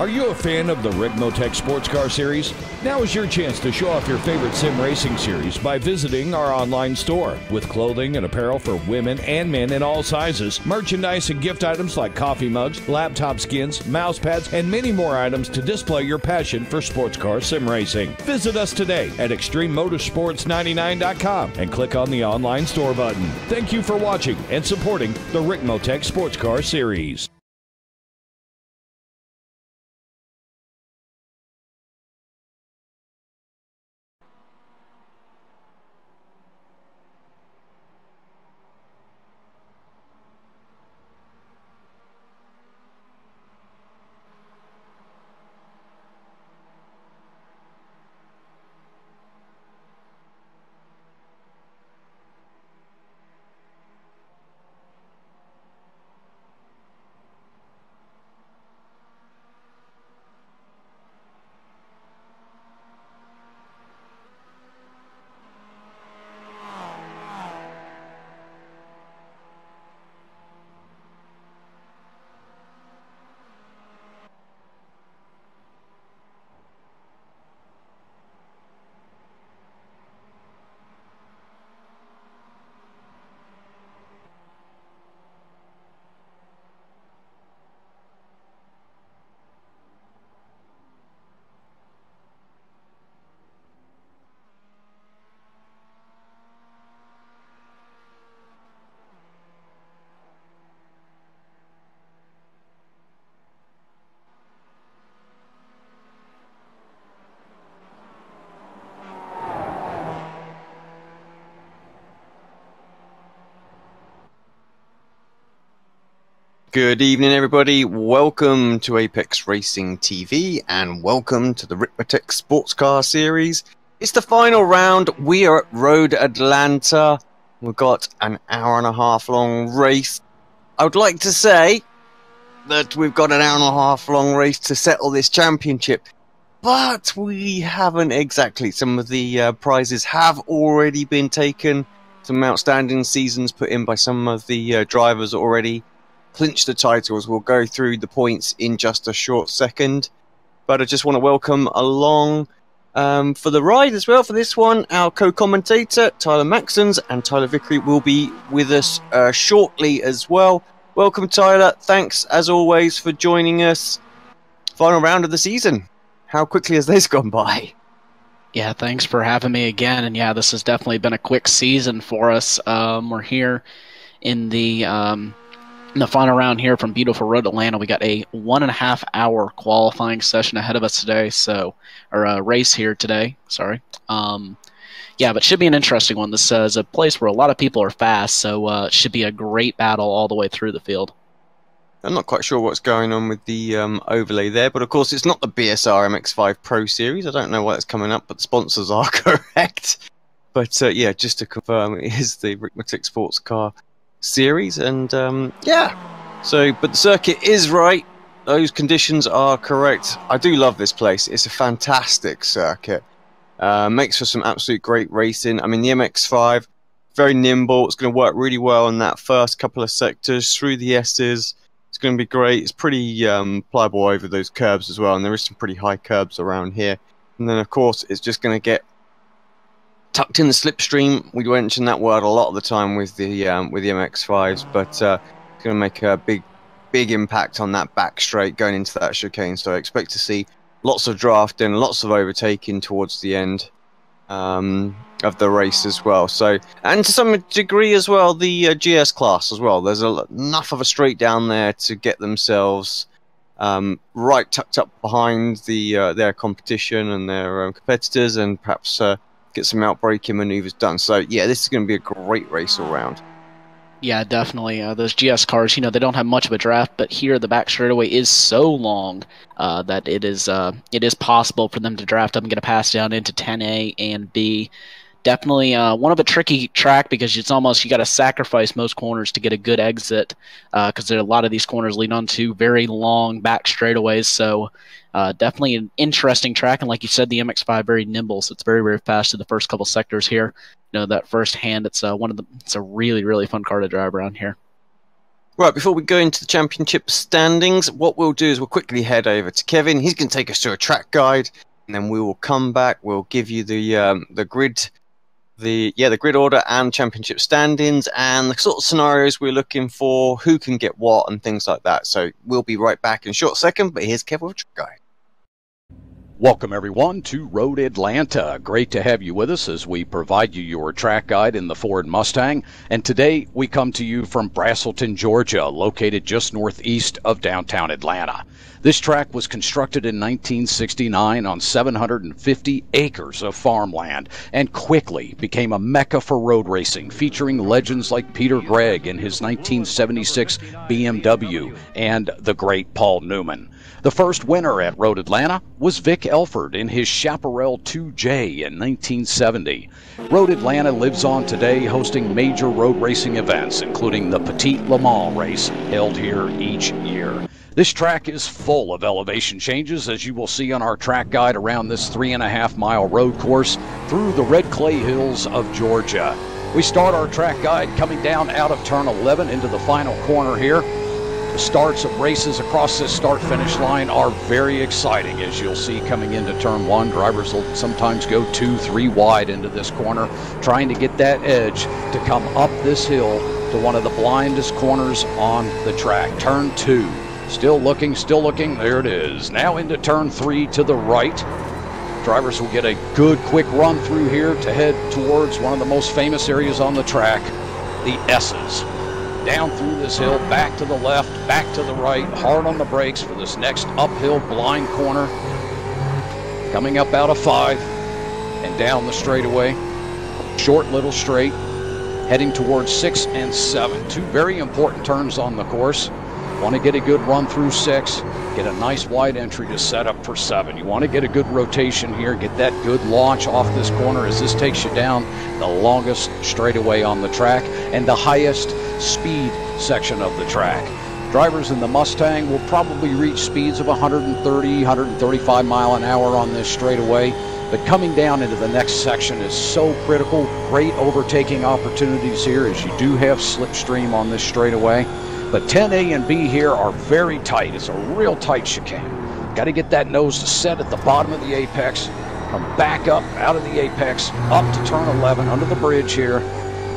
Are you a fan of the Ricmotech Sports Car Series? Now is your chance to show off your favorite sim racing series by visiting our online store. With clothing and apparel for women and men in all sizes, merchandise and gift items like coffee mugs, laptop skins, mouse pads, and many more items to display your passion for sports car sim racing. Visit us today at ExtremeMotorsports99.com and click on the online store button. Thank you for watching and supporting the Ricmotech Sports Car Series. Good evening, everybody. Welcome to Apex Racing TV and welcome to the Ricmotech Sports Car Series. It's the final round. We are at Road Atlanta. We've got an hour-and-a-half long race. I would like to say that we've got an hour-and-a-half long race to settle this championship, but we haven't exactly. Some of the prizes have already been taken. Some outstanding seasons put in by some of the drivers already. Clinch the titles. We'll go through the points in just a short second, but I just want to welcome along for the ride as well for this one our co-commentator Tyler Maxons, and Tyler Vickery will be with us shortly as well. Welcome, Tyler. Thanks as always for joining us. Final round of the season. How quickly has this gone by? Yeah, thanks for having me again. And yeah, this has definitely been a quick season for us. We're here in the final round here from beautiful Road Atlanta. We got a 1.5 hour qualifying session ahead of us today, or race here today. Sorry. Yeah, but should be an interesting one. This is a place where a lot of people are fast, so it should be a great battle all the way through the field. I'm not quite sure what's going on with the overlay there, but of course it's not the BSR MX-5 Pro Series. I don't know why it's coming up, but the sponsors are correct. But yeah, just to confirm, it is the Ricmotech Sports Car Series, and yeah, but the circuit is right. Those conditions are correct. I do love this place. It's a fantastic circuit. Makes for some absolute great racing. I mean, the MX-5, very nimble. It's going to work really well in that first couple of sectors through the S's. It's going to be great. It's pretty pliable over those curbs as well, and there is some pretty high curbs around here. And then, of course, it's just going to get tucked in the slipstream. We mention that word a lot of the time with the MX-5s, but it's going to make a big impact on that back straight going into that chicane. So I expect to see lots of drafting, lots of overtaking towards the end of the race as well. So, and to some degree as well, the GS class as well. There's enough of a straight down there to get themselves right tucked up behind their competition and their competitors, and perhaps get some outbraking maneuvers done. So yeah, this is going to be a great race all round. Yeah, definitely. Those GS cars, they don't have much of a draft, but here the back straightaway is so long that it is possible for them to draft up and get a pass down into 10A and B. Definitely one of a tricky track, because it's almost, you got to sacrifice most corners to get a good exit, because a lot of these corners lead onto very long back straightaways. So definitely an interesting track, and like you said, the MX-5 very nimble, so it's very, very fast in the first couple sectors here. That first hand, it's a really, really fun car to drive around here. Right, before we go into the championship standings, what we'll do is we'll quickly head over to Kevin. He's going to take us through a track guide, and then we will come back. We'll give you the grid, the grid order and championship standings, and the sort of scenarios we're looking for, who can get what, and things like that. So we'll be right back in a short second. But here's Kevin with a track guide. Welcome, everyone, to Road Atlanta. Great to have you with us as we provide you your track guide in the Ford Mustang. And today we come to you from Braselton, Georgia, located just northeast of downtown Atlanta. This track was constructed in 1969 on 750 acres of farmland and quickly became a mecca for road racing, featuring legends like Peter Gregg in his 1976 BMW and the great Paul Newman. The first winner at Road Atlanta was Vic Elford in his Chaparral 2J in 1970. Road Atlanta lives on today, hosting major road racing events, including the Petit Le Mans race held here each year. This track is full of elevation changes, as you will see on our track guide around this 3.5-mile road course through the red clay hills of Georgia. We start our track guide coming down out of turn 11 into the final corner here. The starts of races across this start-finish line are very exciting, as you'll see coming into turn 1. Drivers will sometimes go 2-3 wide into this corner, trying to get that edge to come up this hill to one of the blindest corners on the track. Turn 2, still looking, there it is. Now into turn 3 to the right. Drivers will get a good quick run through here to head towards one of the most famous areas on the track, the S's. Down through this hill, back to the left, back to the right, hard on the brakes for this next uphill blind corner. Coming up out of 5 and down the straightaway. Short little straight, heading towards 6 and 7. Two very important turns on the course. Want to get a good run through 6, get a nice wide entry to set up for 7. You want to get a good rotation here, get that good launch off this corner as this takes you down the longest straightaway on the track and the highest speed section of the track. Drivers in the Mustang will probably reach speeds of 130, 135 mile an hour on this straightaway, but coming down into the next section is so critical. Great overtaking opportunities here, as you do have slipstream on this straightaway. But 10A and B here are very tight. It's a real tight chicane. Got to get that nose to set at the bottom of the apex, come back up out of the apex, up to turn 11 under the bridge here.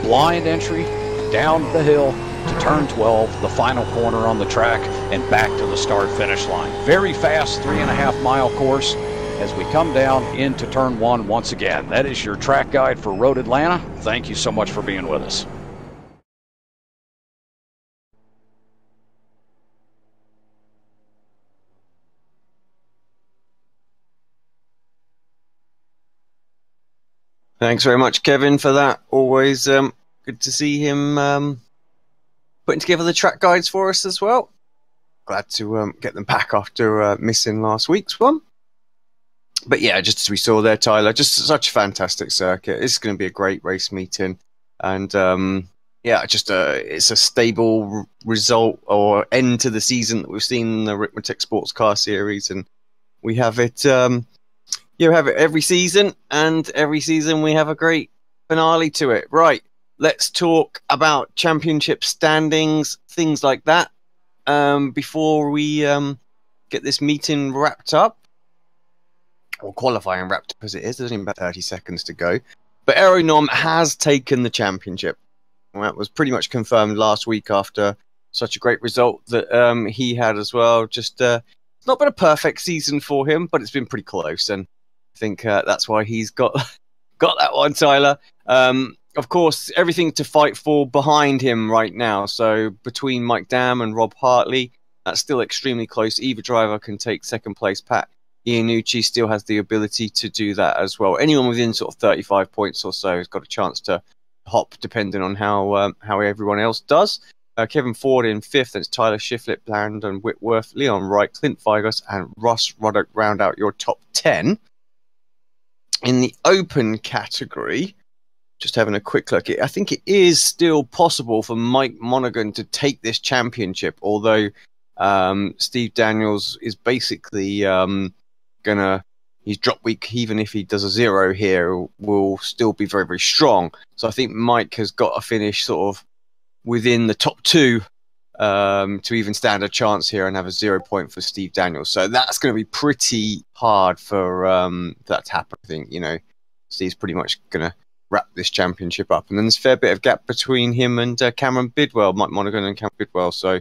Blind entry down the hill to turn 12, the final corner on the track, and back to the start-finish line. Very fast 3.5-mile course as we come down into turn 1 once again. That is your track guide for Road Atlanta. Thank you so much for being with us. Thanks very much, Kevin, for that. Always good to see him putting together the track guides for us as well. Glad to get them back after missing last week's one. But yeah, just as we saw there, Tyler, just such a fantastic circuit. It's going to be a great race meeting. And yeah, just it's a stable result or end to the season that we've seen in the Ricmotech Sports Car Series. And we have it... you have it every season, and every season we have a great finale to it. Right, let's talk about championship standings, things like that, before we get this meeting wrapped up. Or qualifying wrapped up as it is. There's only about 30 seconds to go. But Aeronom has taken the championship. And that was pretty much confirmed last week after such a great result that he had as well. Just it's not been a perfect season for him, but it's been pretty close, and I think that's why he's got that one, Tyler. Of course, everything to fight for behind him right now. So between Mike Dam and Rob Hartley, that's still extremely close. Either driver can take second place. Pat Iannucci still has the ability to do that as well. Anyone within sort of 35 points or so has got a chance to hop, depending on how everyone else does. Kevin Ford in 5th, and it's Tyler Shiflett, Brandon Whitworth, Leon Wright, Clint Vigos, and Ross Ruddock round out your top 10. In the open category, just having a quick look, I think it is still possible for Mike Monaghan to take this championship, although Steve Daniels is basically his drop week, even if he does a 0 here, will still be very, very strong. So I think Mike has got to finish sort of within the top 2 to even stand a chance here and have a 0 point for Steve Daniels. So that's going to be pretty hard for that to happen. I think, Steve's pretty much going to wrap this championship up. And then there's a fair bit of gap between him and Cameron Bidwell, Mike Monaghan and Cameron Bidwell. So,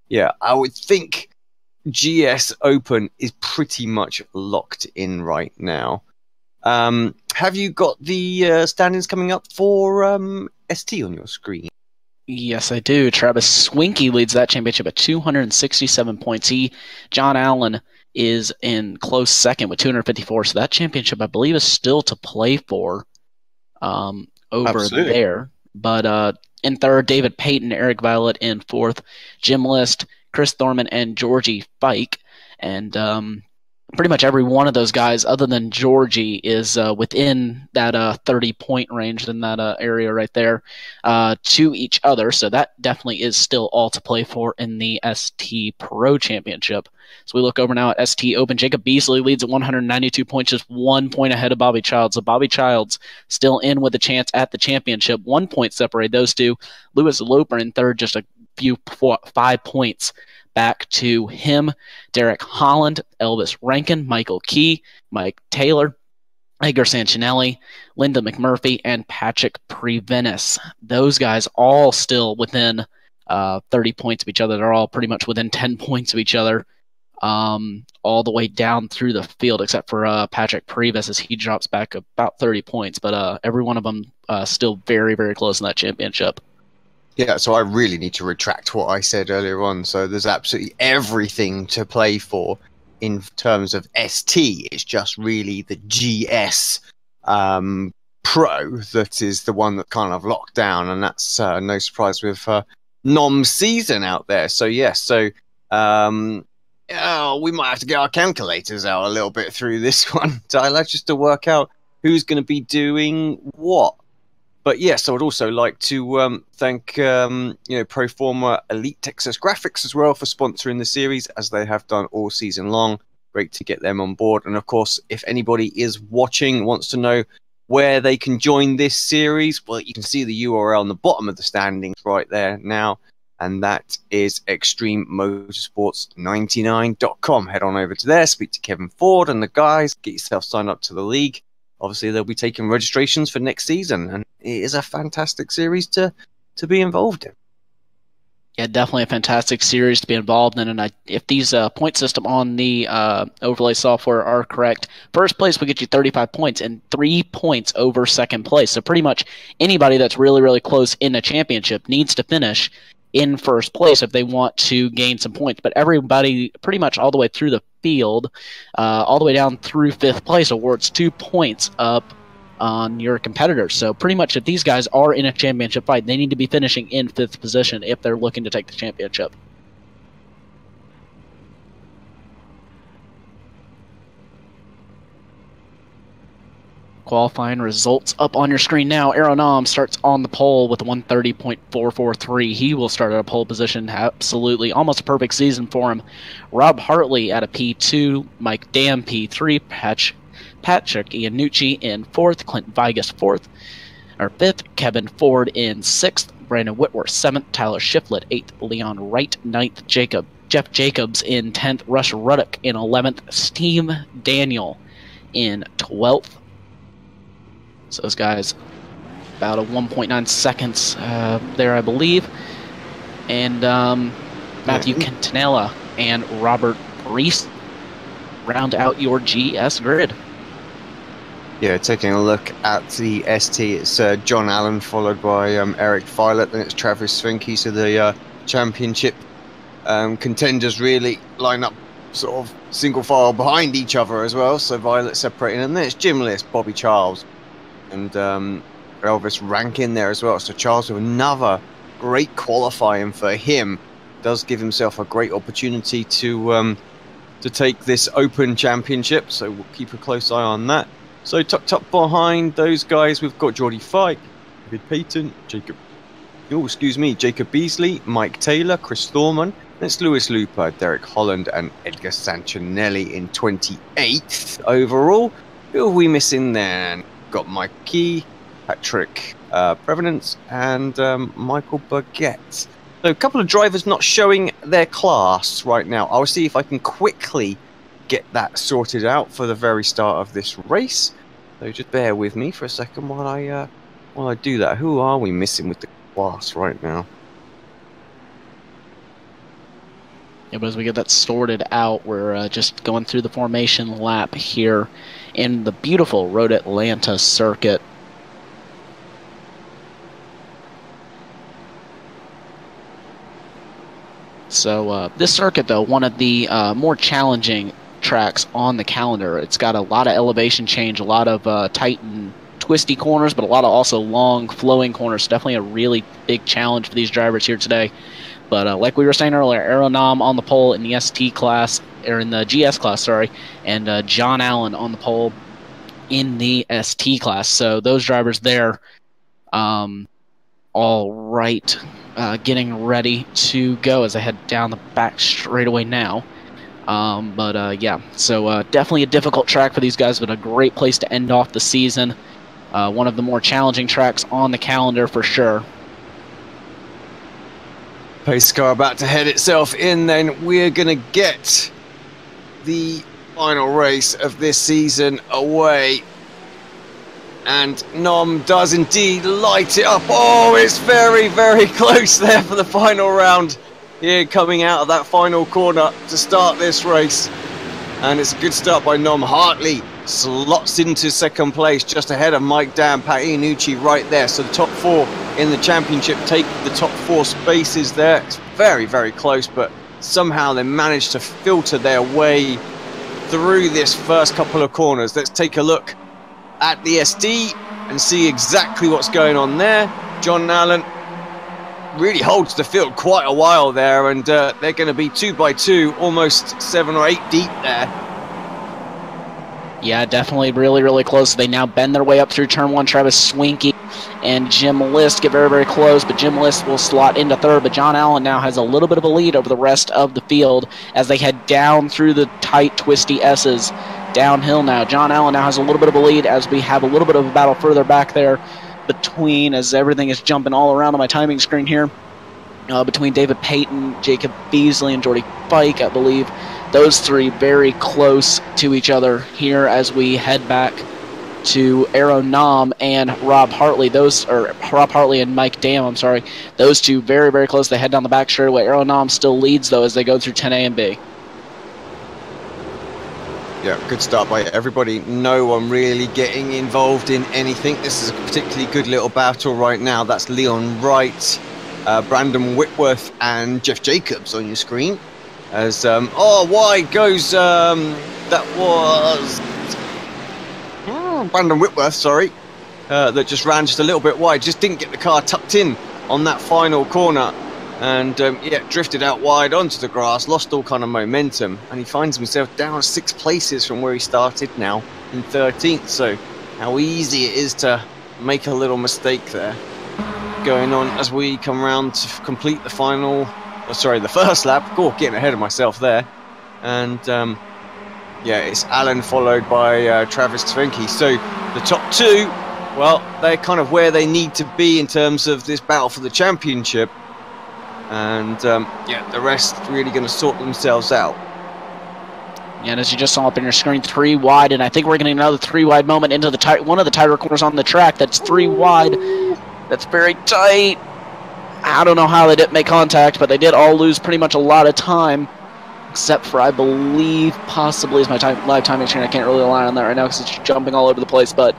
yeah, I would think GS Open is pretty much locked in right now. Have you got the standings coming up for ST on your screen? Yes, I do. Travis Swinky leads that championship at 267 points. John Allen is in close second with 254. So that championship, I believe, is still to play for over Absolutely. there. But in third, David Payton, Eric Violet in fourth, Jim List, Chris Thorman, and Georgie Fike. And pretty much every one of those guys, other than Georgie, is within that 30-point range in that area right there to each other. So that definitely is still all to play for in the ST Pro Championship. So we look over now at ST Open. Jacob Beasley leads at 192 points, just 1 point ahead of Bobby Childs. So Bobby Childs still in with a chance at the championship. 1 point separate those two. Lewis Loper in third, just a few 5 points back to him. Derek Holland, Elvis Rankin, Michael Key, Mike Taylor, Edgar Sanchinelli, Linda McMurphy, and Patrick Prevenis. Those guys all still within 30 points of each other. They're all pretty much within 10 points of each other all the way down through the field, except for Patrick Previs as he drops back about 30 points. But every one of them still very, very close in that championship. Yeah, so I really need to retract what I said earlier on. So there's absolutely everything to play for in terms of ST. It's just really the GS Pro that is the one that kind of locked down, and that's no surprise with NOM season out there. So yes, we might have to get our calculators out a little bit through this one, Tyler, just to work out who's going to be doing what. But yes, I would also like to thank Proforma Elite Texas Graphics as well for sponsoring the series, as they have done all season long. Great to get them on board. And of course, if anybody is watching, wants to know where they can join this series, well, you can see the URL on the bottom of the standings right there now, and that is extrememotorsports99.com. Head on over to there, speak to Kevin Ford and the guys, get yourself signed up to the league. Obviously, they'll be taking registrations for next season, and it is a fantastic series to be involved in. Yeah, definitely a fantastic series to be involved in. And if these point system on the overlay software are correct, first place will get you 35 points and 3 points over second place. So pretty much anybody that's really, really close in a championship needs to finish in first place if they want to gain some points. But everybody, pretty much all the way through the field, all the way down through fifth place, awards 2 points up on your competitors. So pretty much if these guys are in a championship fight, they need to be finishing in fifth position if they're looking to take the championship. Qualifying results up on your screen now. Aeronom starts on the pole with 130.443. He will start at a pole position. Absolutely almost a perfect season for him. Rob Hartley at a P2. Mike Dam P3. Patrick Iannucci in fourth. Clint Vigas fifth. Kevin Ford in sixth. Brandon Whitworth seventh. Tyler Shiflett eighth. Leon Wright ninth. Jeff Jacobs in 10th. Rush Ruddock in 11th. Steve Daniel in 12th. So those guys, about a 1.9 seconds there, I believe. And Matthew Quintanilla and Robert Reese round out your GS grid. Yeah, taking a look at the ST, it's John Allen followed by Eric Violet, then it's Travis Svinky. So the championship contenders really line up sort of single file behind each other as well. So Violet separating, and then it's Jim List, Bobby Charles, and Elvis Rankin there as well. So Charles with another great qualifying for him. Does give himself a great opportunity to take this Open Championship. So we'll keep a close eye on that. So tucked up behind those guys, we've got Geordie Fike, David Payton, Jacob Beasley, Mike Taylor, Chris Thorman. That's Lewis Luper, Derek Holland, and Edgar Sanchinelli in 28th overall. Who are we missing there? Got Mike Key, Patrick Prevenance, and Michael Burgett. So a couple of drivers not showing their class right now. I'll see if I can quickly get that sorted out for the very start of this race. So just bear with me for a second while I do that. Who are we missing with the class right now? Yeah, but as we get that sorted out, we're just going through the formation lap here in the beautiful Road Atlanta circuit. So this circuit, though, one of the more challenging tracks on the calendar. It's got a lot of elevation change, a lot of tight and twisty corners, but a lot of also long, flowing corners. Definitely a really big challenge for these drivers here today. But like we were saying earlier, Aeronam on the pole in the ST class, or in the GS class, sorry, and John Allen on the pole in the ST class. So those drivers there, all right, getting ready to go as I head down the back straightaway now. Yeah, so definitely a difficult track for these guys, but a great place to end off the season. One of the more challenging tracks on the calendar for sure. Pace car about to head itself in, then we're going to get the final race of this season away. And Nom does indeed light it up. Oh, it's very, very close there for the final round. Here, coming out of that final corner to start this race. And it's a good start by Nom. Hartley slots into second place, just ahead of Mike Dan, Patinucci right there. So the top four in the championship take the top four spaces there. It's very, very close, but somehow they managed to filter their way through this first couple of corners. Let's take a look at the SD and see exactly what's going on there. John Allen really holds the field quite a while there, and they're going to be 2 by 2, almost 7 or 8 deep there. Yeah, definitely really, really close. They now bend their way up through turn one. Travis Swinky and Jim List get very, very close, but Jim List will slot into third. But John Allen now has a little bit of a lead over the rest of the field as they head down through the tight, twisty S's downhill now. John Allen now has a little bit of a lead as we have a little bit of a battle further back there between, as everything is jumping all around on my timing screen here, between David Payton, Jacob Beasley, and Jordy Fike, I believe. Those three very close to each other here as we head back to Aeronam and Rob Hartley. Rob Hartley and Mike Dam, I'm sorry. Those two very, very close. They head down the back straightaway. Aeronam still leads, though, as they go through 10A and B. Yeah, good start by everybody. No one really getting involved in anything. This is a particularly good little battle right now. That's Leon Wright, Brandon Whitworth, and Jeff Jacobs on your screen. As wide goes that was Brandon Whitworth, sorry, that just ran just a little bit wide, just didn't get the car tucked in on that final corner, and yeah, drifted out wide onto the grass, lost all kind of momentum, and he finds himself down 6 places from where he started now in 13th. So how easy it is to make a little mistake there going on as we come around to complete the final. The first lap. Oh, getting ahead of myself there. And yeah, it's Allen followed by Travis Tvenke. So the top two, well, they're kind of where they need to be in terms of this battle for the championship. And yeah, the rest really going to sort themselves out. Yeah, and as you just saw up on your screen, 3 wide, and I think we're getting another 3 wide moment into the one of the tighter corners on the track. That's 3 wide. That's very tight. I don't know how they didn't make contact, but they did all lose pretty much a lot of time, except for, I believe, possibly is my live timing screen. I can't really rely on that right now because it's jumping all over the place, but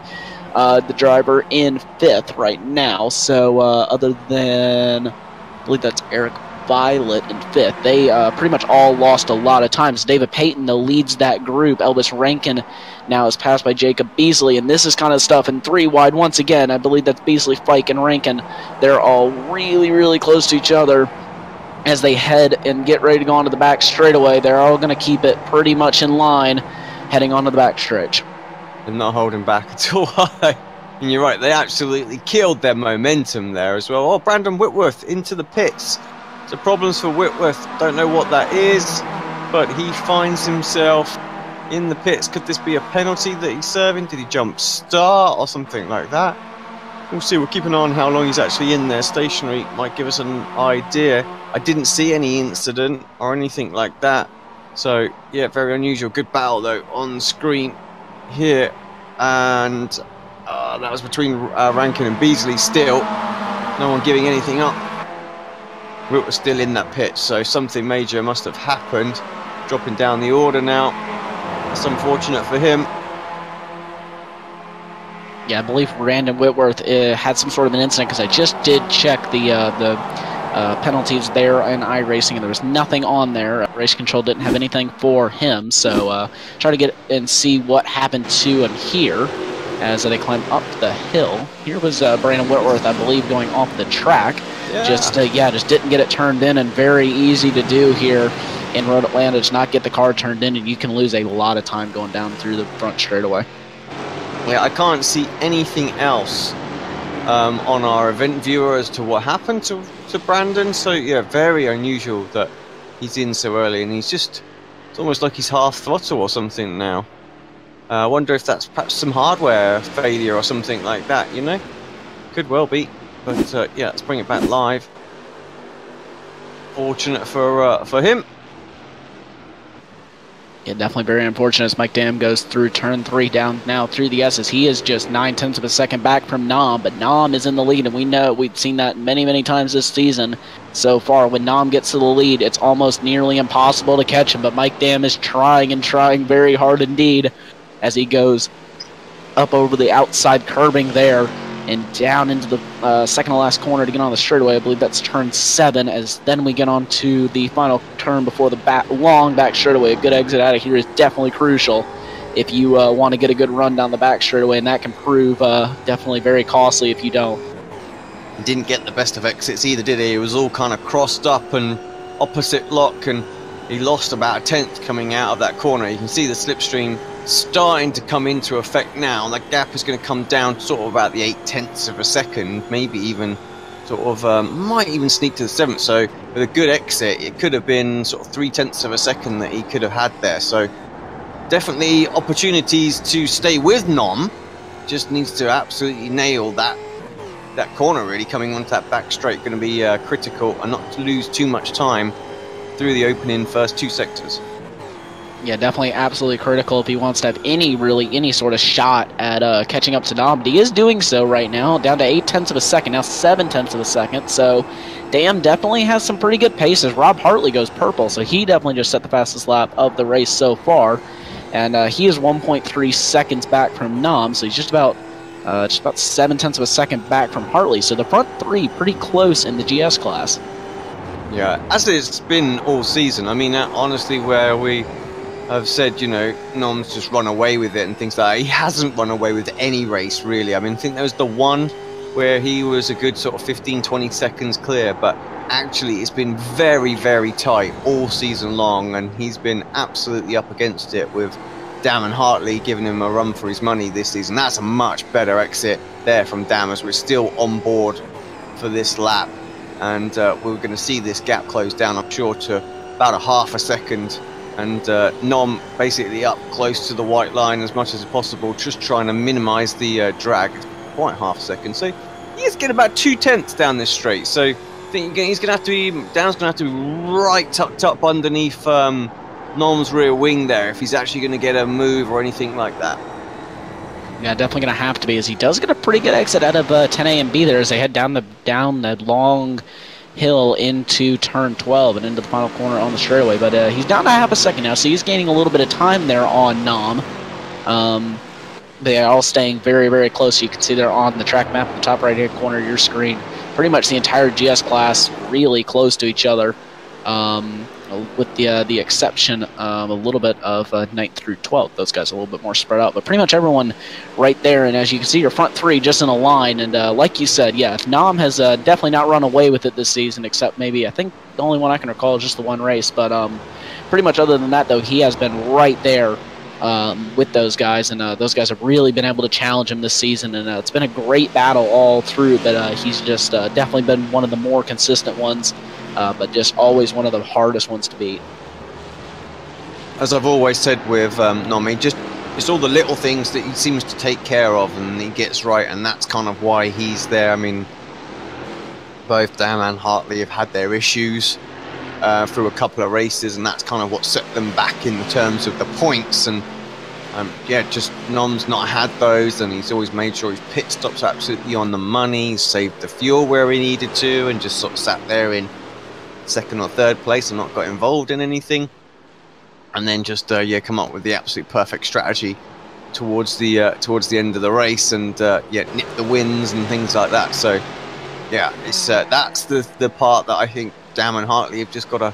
the driver in 5th right now. So other than, I believe that's Eric Violet in 5th, they pretty much all lost a lot of time. So David Payton, though, leads that group. Elvis Rankin now is passed by Jacob Beasley, and this is kind of stuff in 3 wide once again. I believe that's Beasley, Fike, and Rankin. They're all really, really close to each other as they head and get ready to go onto the back straightaway. They're all going to keep it pretty much in line heading onto the back stretch. They're not holding back at all, are they? And you're right, they absolutely killed their momentum there as well. Oh, Brandon Whitworth into the pits. So problems for Whitworth, don't know what that is, but he finds himself in the pits. Could this be a penalty that he's serving? Did he jump start or something like that? We'll see. We'll keep an eye on how long he's actually in there. Stationary might give us an idea. I didn't see any incident or anything like that. So, yeah, very unusual. Good battle, though, on screen here. And that was between Rankin and Beasley still. No one giving anything up. Wilt was still in that pit, so something major must have happened. Dropping down the order now. That's unfortunate for him. Yeah, I believe Brandon Whitworth had some sort of an incident, because I just did check the penalties there in iRacing, and there was nothing on there. Race Control didn't have anything for him, so try to get and see what happened to him here as they climb up the hill. Here was Brandon Whitworth, I believe, going off the track. Yeah. Just didn't get it turned in, and very easy to do here in Road Atlanta, to not get the car turned in, and you can lose a lot of time going down through the front straightaway. Yeah, I can't see anything else on our event viewer as to what happened to Brandon. So yeah, very unusual that he's in so early, and it's almost like he's half throttle or something now. I wonder if that's perhaps some hardware failure or something like that, you know? Could well be. But yeah, let's bring it back live. Fortunate for him. Yeah, definitely very unfortunate as Mike Dam goes through turn 3 down now through the S's. He is just 9/10 of a second back from Nam, but Nam is in the lead, and we know we've seen that many, many times this season so far. When Nam gets to the lead, it's almost nearly impossible to catch him, but Mike Dam is trying and trying very hard indeed as he goes up over the outside curbing there and down into the second to last corner to get on the straightaway. I believe that's turn 7, as then we get on to the final turn before the long back straightaway. A good exit out of here is definitely crucial if you want to get a good run down the back straightaway, and that can prove definitely very costly if you don't. He didn't get the best of exits either, did he? It was all kind of crossed up and opposite lock, and he lost about a 10th coming out of that corner. You can see the slipstream starting to come into effect now, and that gap is going to come down sort of about the 8/10 of a second, maybe even sort of might even sneak to the 7th. So with a good exit, it could have been sort of 3/10 of a second that he could have had there. So definitely opportunities to stay with Nom. Just needs to absolutely nail that corner, really, coming onto that back straight. Going to be critical, and not to lose too much time through the opening first 2 sectors. Yeah, definitely absolutely critical if he wants to have any sort of shot at catching up to Nam. But he is doing so right now, down to 8/10 of a second, now 7/10 of a second. So Dam definitely has some pretty good paces. Rob Hartley goes purple, so he definitely just set the fastest lap of the race so far. And he is 1.3 seconds back from Nam, so he's just about 7/10 of a second back from Hartley. So the front 3 pretty close in the GS class. Yeah, as it's been all season. I mean, honestly, where we have said, you know, Nom's just run away with it and things like that, he hasn't run away with any race, really. I mean, I think there was the one where he was a good sort of 15-20 seconds clear, but actually it's been very, very tight all season long, and he's been absolutely up against it with Dam and Hartley giving him a run for his money this season. That's a much better exit there from Dam, as we're still on board for this lap. And we're going to see this gap close down, I'm sure, to about a half a second. And Nom basically up close to the white line as much as possible, just trying to minimize the drag. Quite half a second. So he's getting about 2/10 down this straight. So I think he's going to have to be, Dan's going to have to be right tucked up underneath Nom's rear wing there if he's actually going to get a move or anything like that. Yeah, definitely going to have to be, as he does get a pretty good exit out of 10A and B there as they head down the long hill into turn 12 and into the final corner on the straightaway. But he's down to half a second now, so he's gaining a little bit of time there on Nam. They are all staying very, very close. You can see they're on the track map in the top right-hand corner of your screen. Pretty much the entire GS class really close to each other, with the exception of a little bit of 9th through 12th. Those guys are a little bit more spread out, but pretty much everyone right there. And as you can see, your front 3 just in a line. And like you said, yeah, Nam has definitely not run away with it this season, except maybe, I think the only one I can recall is just the one race. But pretty much other than that, though, he has been right there with those guys, and those guys have really been able to challenge him this season, and it's been a great battle all through. But he's just definitely been one of the more consistent ones, but just always one of the hardest ones to beat. As I've always said with Nom, he just just all the little things that he seems to take care of and he gets right, and that's kind of why he's there. I mean, both Dam and Hartley have had their issues through a couple of races, and that's kind of what set them back in terms of the points. And yeah, just Nom's not had those, and he's always made sure his pit stops absolutely on the money, saved the fuel where he needed to, and just sort of sat there in second or third place and not got involved in anything. And then just yeah, come up with the absolute perfect strategy towards the end of the race, and yeah, nip the wins and things like that. So yeah, it's that's the part that I think Dam and Hartley have just got to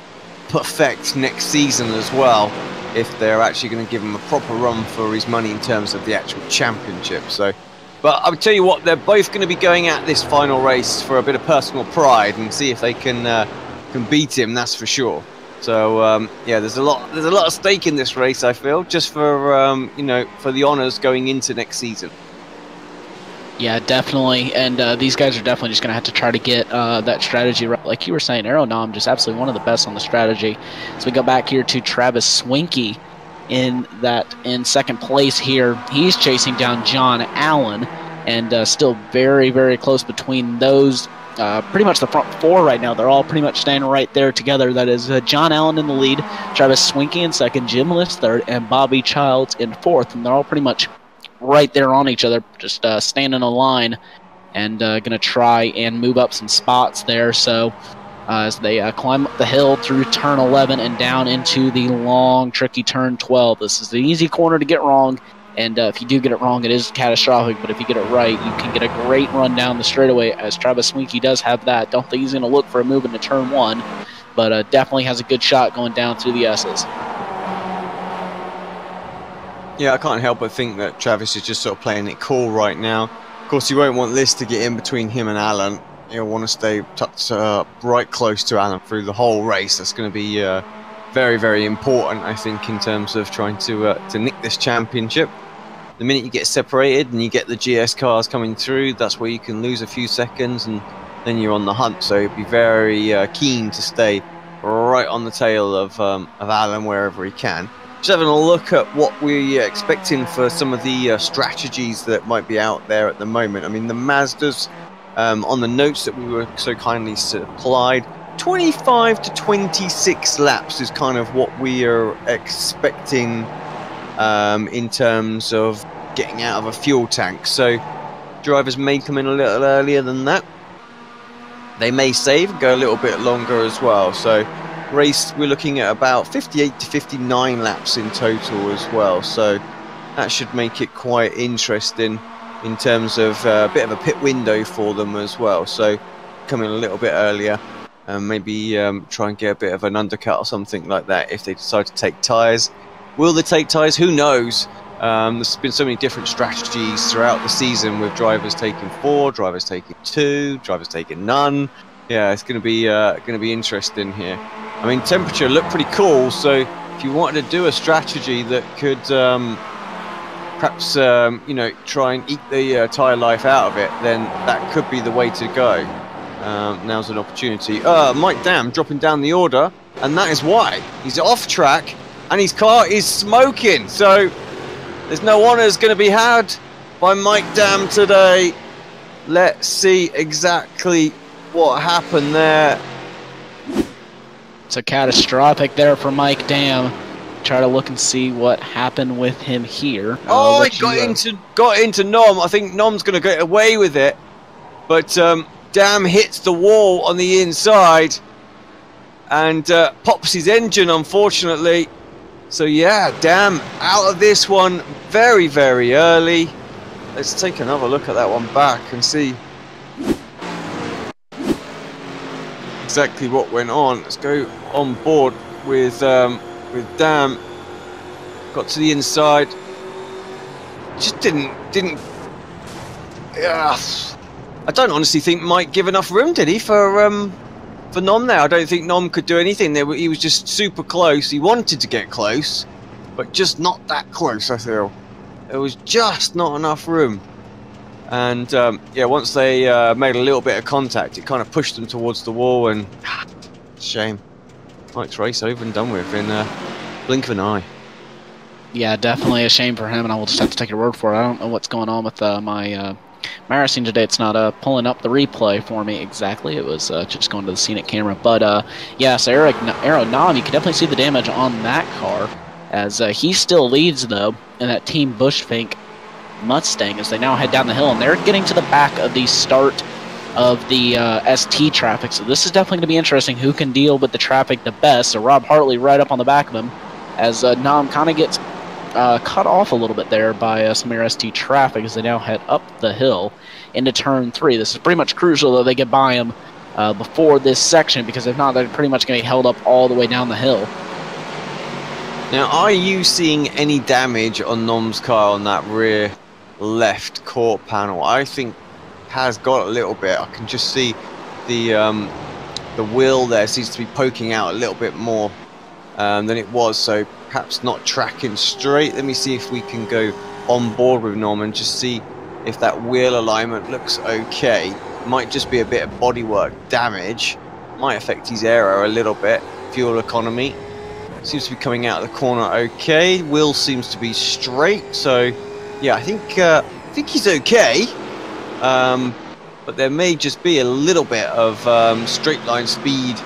perfect next season as well, if they're actually going to give him a proper run for his money in terms of the actual championship. So, but I would tell you what, they're both going to be going at this final race for a bit of personal pride and see if they can beat him. That's for sure. So yeah, there's a lot at stake in this race, I feel, just for you know, for the honours going into next season. Yeah, definitely, and these guys are definitely just going to have to try to get that strategy right. Like you were saying, Aeronom just absolutely one of the best on the strategy. So we go back here to Travis Swinky in second place here. He's chasing down John Allen, and still very, very close between those. Pretty much the front four right now. They're all pretty much standing right there together. That is John Allen in the lead, Travis Swinky in second, Jim List third, and Bobby Childs in fourth. And they're all pretty much right there on each other, just standing in a line and going to try and move up some spots there. So as they climb up the hill through turn 11 and down into the long, tricky turn 12. This is the easy corner to get wrong, and if you do get it wrong, it is catastrophic, but if you get it right, you can get a great run down the straightaway, as Travis Swinky does have that. Don't think he's going to look for a move into turn 1, but definitely has a good shot going down through the S's. Yeah, I can't help but think that Travis is just sort of playing it cool right now. Of course, you won't want List to get in between him and Alan. You'll want to stay tucked right close to Alan through the whole race. That's going to be very, very important, I think, in terms of trying to nick this championship. The minute you get separated and you get the GS cars coming through, that's where you can lose a few seconds, and then you're on the hunt. So be very keen to stay right on the tail of Alan wherever he can. Just having a look at what we're expecting for some of the strategies that might be out there at the moment. I mean, the Mazdas, on the notes that we were so kindly supplied, 25 to 26 laps is kind of what we are expecting in terms of getting out of a fuel tank. So drivers may come in a little earlier than that. They may save and go a little bit longer as well. So race, we're looking at about 58 to 59 laps in total as well, so that should make it quite interesting in terms of a bit of a pit window for them as well. So coming a little bit earlier and maybe try and get a bit of an undercut or something like that if they decide to take tyres. Will they take tyres? Who knows? There's been so many different strategies throughout the season, with drivers taking 4, drivers taking 2, drivers taking none. Yeah, it's going to be interesting here. I mean, temperature looked pretty cool, so if you wanted to do a strategy that could perhaps you know, try and eat the tyre life out of it, then that could be the way to go. Now's an opportunity. Mike Dam dropping down the order, and that is why. He's off track, and his car is smoking, so there's no honours going to be had by Mike Dam today. Let's see exactly what happened there. So catastrophic there for Mike Dam. Try to look and see what happened with him here. Oh, it got into Nom. I think Nom's going to get away with it, but Dam hits the wall on the inside and pops his engine, unfortunately. So yeah, Dam out of this one very, very early. Let's take another look at that one back and see exactly what went on. Let's go on board with Dam. Got to the inside. Just didn't. Yeah, I don't honestly think Mike give enough room, did he, for Nom there? I don't think Nom could do anything there. He was just super close. He wanted to get close, but just not that close, I feel. There was just not enough room. And yeah, once they made a little bit of contact, it kind of pushed them towards the wall, and shame. Mike's race over and done with in a blink of an eye. Yeah, definitely a shame for him, and I will just have to take your word for it. I don't know what's going on with my racing today. It's not pulling up the replay for me exactly. It was just going to the scenic camera. But yeah, so Aeronam, you can definitely see the damage on that car, as he still leads, though, in that Team Bushfink Mustang as they now head down the hill, and they're getting to the back of the start of the ST traffic. So this is definitely going to be interesting. Who can deal with the traffic the best? So Rob Hartley right up on the back of him, as Nam kind of gets cut off a little bit there by some of your ST traffic as they now head up the hill into turn 3. This is pretty much crucial that they get by him before this section, because if not, they're pretty much going to be held up all the way down the hill. Now, are you seeing any damage on Nom's car on that rear left court panel? I think has got a little bit. I can just see the wheel there seems to be poking out a little bit more than it was, so perhaps not tracking straight. Let me see if we can go on board with Nom and just see if that wheel alignment looks okay. Might just be a bit of bodywork damage. Might affect his aero a little bit. Fuel economy seems to be coming out of the corner okay. Wheel seems to be straight, so yeah, I think he's okay. But there may just be a little bit of straight line speed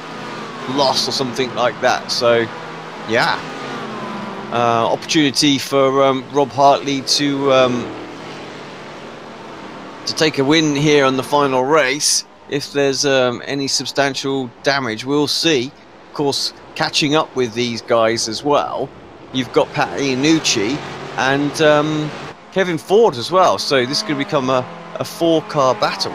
loss or something like that. So yeah, opportunity for Rob Hartley to take a win here on the final race. If there's any substantial damage, we'll see. Of course, catching up with these guys as well, you've got Pat Iannucci and Kevin Ford as well. So this is going to become a 4-car battle.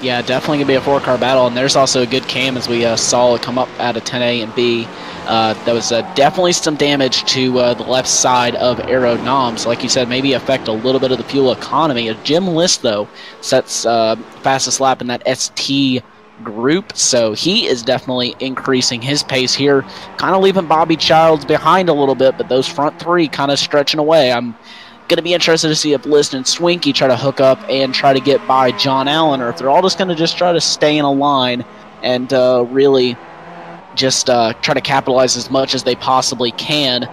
Yeah, definitely going to be a 4-car battle, and there's also a good cam as we saw it come up out of 10A and B. There was definitely some damage to the left side of Aero Nom, so like you said, maybe affect a little bit of the fuel economy. Jim List, though, sets fastest lap in that ST group, so he is definitely increasing his pace here, kind of leaving Bobby Childs behind a little bit, but those front 3 kind of stretching away. I'm going to be interested to see if List and Swinky try to hook up and try to get by John Allen, or if they're all just going to just try to stay in a line and really just try to capitalize as much as they possibly can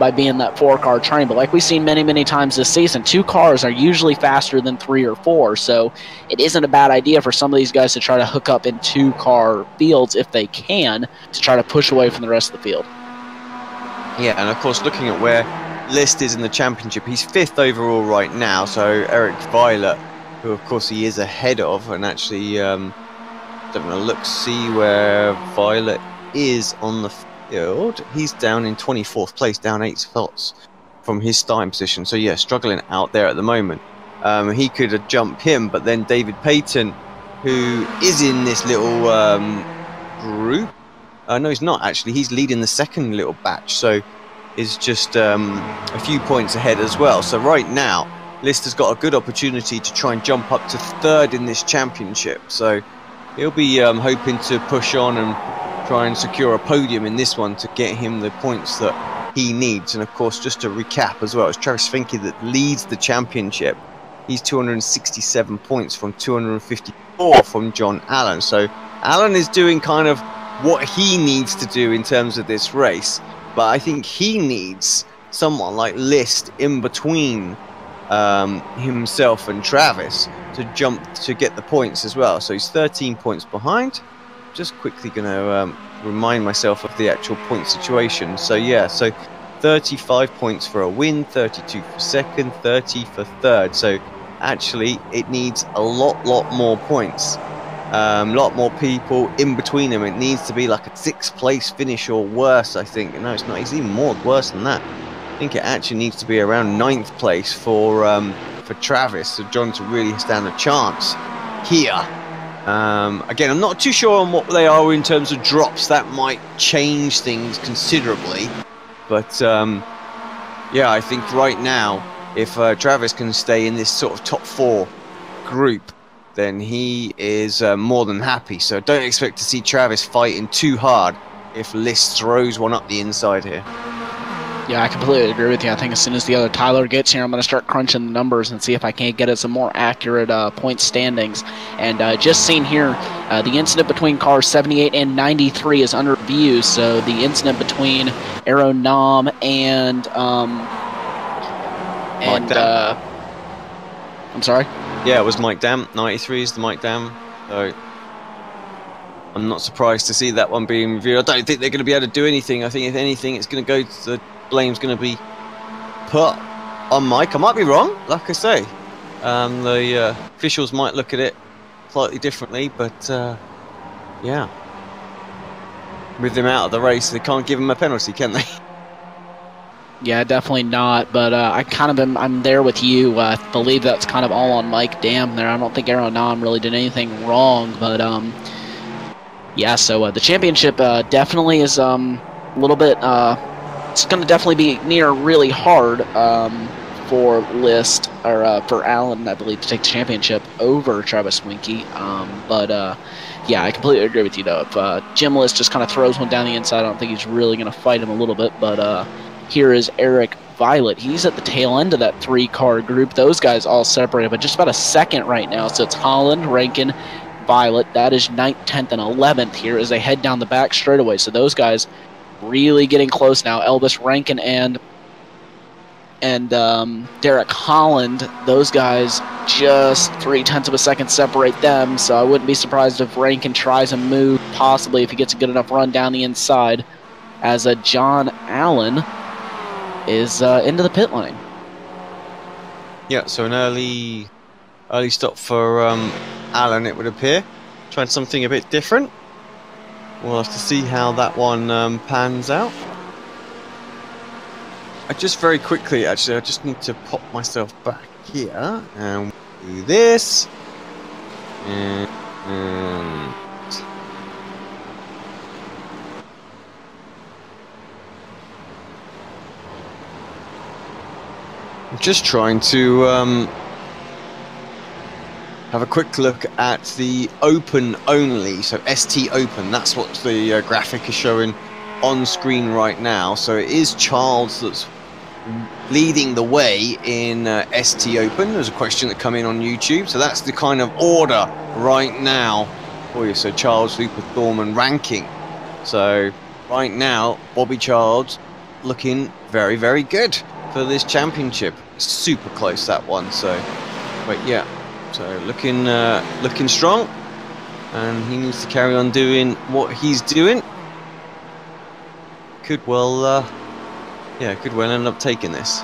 by being that 4-car train. But like we've seen many, many times this season, 2 cars are usually faster than 3 or 4, so it isn't a bad idea for some of these guys to try to hook up in 2-car fields if they can, to try to push away from the rest of the field. Yeah, and of course, looking at where List is in the championship, he's 5th overall right now, so Eric Violet, who of course he is ahead of, and actually don't want to look, see where Violet is on the field. He's down in 24th place, down 8 spots from his starting position, so yeah, struggling out there at the moment. He could have jumped him, but then David Payton, who is in this little group, no, he's not actually, he's leading the second little batch, so is just a few points ahead as well. So right now, List has got a good opportunity to try and jump up to 3rd in this championship. So he'll be hoping to push on and try and secure a podium in this one to get him the points that he needs. And of course, just to recap as well, it's Travis Finke that leads the championship. He's 267 points from 254 from John Allen. So Allen is doing kind of what he needs to do in terms of this race. But I think he needs someone like List in between himself and Travis to jump to get the points as well. So he's 13 points behind. Just quickly going to remind myself of the actual point situation. So yeah, so 35 points for a win, 32 for 2nd, 30 for 3rd. So actually it needs a lot more points. Lot more people in between them. It needs to be like a 6th place finish or worse, I think. No, it's not. It's even more worse than that. I think it actually needs to be around 9th place for Travis, so John to really stand a chance here. Again, I'm not too sure on what they are in terms of drops. That might change things considerably. But yeah, I think right now, if Travis can stay in this sort of top 4 group, then he is more than happy. So don't expect to see Travis fighting too hard if List throws one up the inside here. Yeah, I completely agree with you. I think as soon as the other Tyler gets here, I'm going to start crunching the numbers and see if I can't get us some more accurate point standings. And just seen here, the incident between cars 78 and 93 is under review. So the incident between Aero Nam and I'm sorry? Yeah, it was Mike Dam. 93 is the Mike Dam. So I'm not surprised to see that one being reviewed. I don't think they're going to be able to do anything. I think if anything, it's going to go to the blame's going to be put on Mike. I might be wrong, like I say. The officials might look at it slightly differently, but yeah. With him out of the race, they can't give him a penalty, can they? Yeah, definitely not. But I kind of I'm there with you. I believe that's kind of all on Mike Dam there. I don't think Aero Nam really did anything wrong, but yeah. So the championship definitely is a little bit. It's going to definitely be near really hard for List or for Allen, I believe, to take the championship over Travis Winky. But yeah, I completely agree with you though. If Jim List just kind of throws one down the inside, I don't think he's really going to fight him a little bit. But here is Eric Violet. He's at the tail end of that 3-car group. Those guys all separated, but just about a second right now. So it's Holland, Rankin, Violet. That is 9th, 10th, and 11th here as they head down the back straightaway. So those guys really getting close now. Elvis Rankin and Derek Holland, those guys just 0.3 of a second separate them. So I wouldn't be surprised if Rankin tries a move, possibly if he gets a good enough run down the inside, as John Allen is into the pit lane. Yeah, so an early stop for Allen, it would appear. Trying something a bit different. We'll have to see how that one pans out. Just very quickly, actually, I just need to pop myself back here and do this. And I'm just trying to have a quick look at the Open only, so ST Open. That's what the graphic is showing on screen right now. So it is Charles that's leading the way in ST Open. There's a question that come in on YouTube, so that's the kind of order right now for you. So Charles, Looper, Thorman ranking. So right now, Bobby Charles looking very, very good for this championship. Super close, that one. So, but yeah. So looking strong, and he needs to carry on doing what he's doing. Could well end up taking this.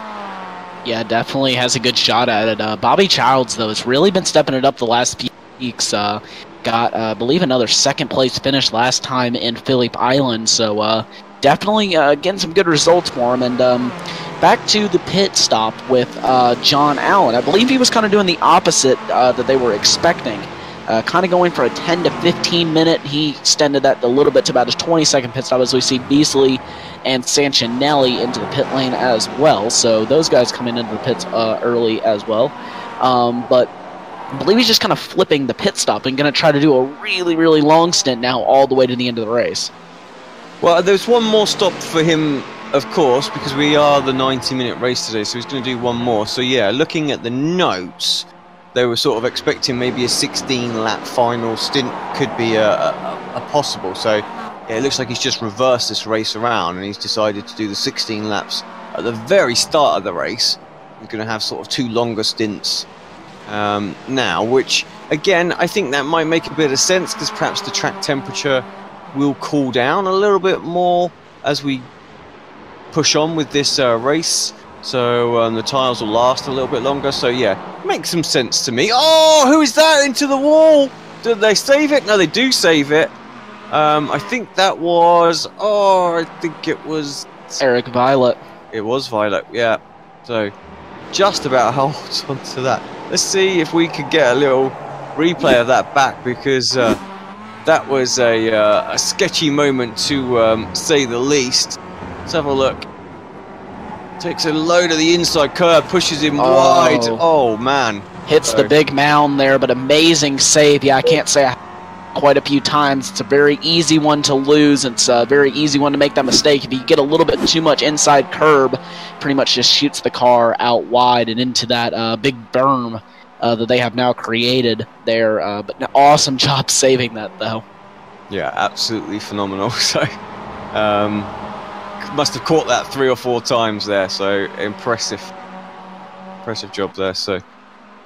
Yeah, definitely has a good shot at it. Bobby Childs, though, has really been stepping it up the last few weeks. Got, I believe, another second-place finish last time in Phillip Island. So definitely getting some good results for him. And back to the pit stop with John Allen. I believe he was kind of doing the opposite that they were expecting. Kind of going for a 10 to 15 minute. He extended that a little bit to about his 20-second pit stop as we see Beasley and Sanchinelli into the pit lane as well. So those guys coming into the pits early as well. But I believe he's just kind of flipping the pit stop and going to try to do a really, really long stint now all the way to the end of the race. Well, there's one more stop for him, of course, because we are the 90-minute race today, so he's going to do one more. So yeah, looking at the notes, they were sort of expecting maybe a 16-lap final stint could be a possible. So yeah, it looks like he's just reversed this race around, and he's decided to do the 16 laps at the very start of the race. He's going to have sort of 2 longer stints now, which, again, I think that might make a bit of sense, because perhaps the track temperature will cool down a little bit more as we push on with this race. So the tyres will last a little bit longer. So yeah, makes some sense to me. Oh, who is that into the wall? Did they save it? No, they do save it. I think that was... Oh, I think it was... Eric Violet. It was Violet, yeah. So just about hold on to that. Let's see if we could get a little replay of that back, because that was a sketchy moment to say the least. Let's have a look. Takes a load of the inside curve, pushes him wide. Oh, man. Hits the big mound there, but amazing save. Yeah, I can't say quite a few times. It's a very easy one to lose. It's a very easy one to make that mistake. If you get a little bit too much inside curb, pretty much just shoots the car out wide and into that big berm that they have now created there. But an awesome job saving that, though. Yeah, absolutely phenomenal. So, must have caught that 3 or 4 times there. So impressive job there. So.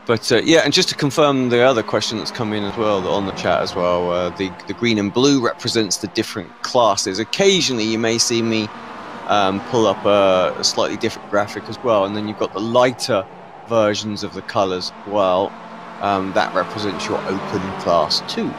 But yeah, and just to confirm the other question that's come in as well on the chat as well, the green and blue represents the different classes. Occasionally you may see me pull up a slightly different graphic as well, and then you've got the lighter versions of the colours as well. That represents your open class 2.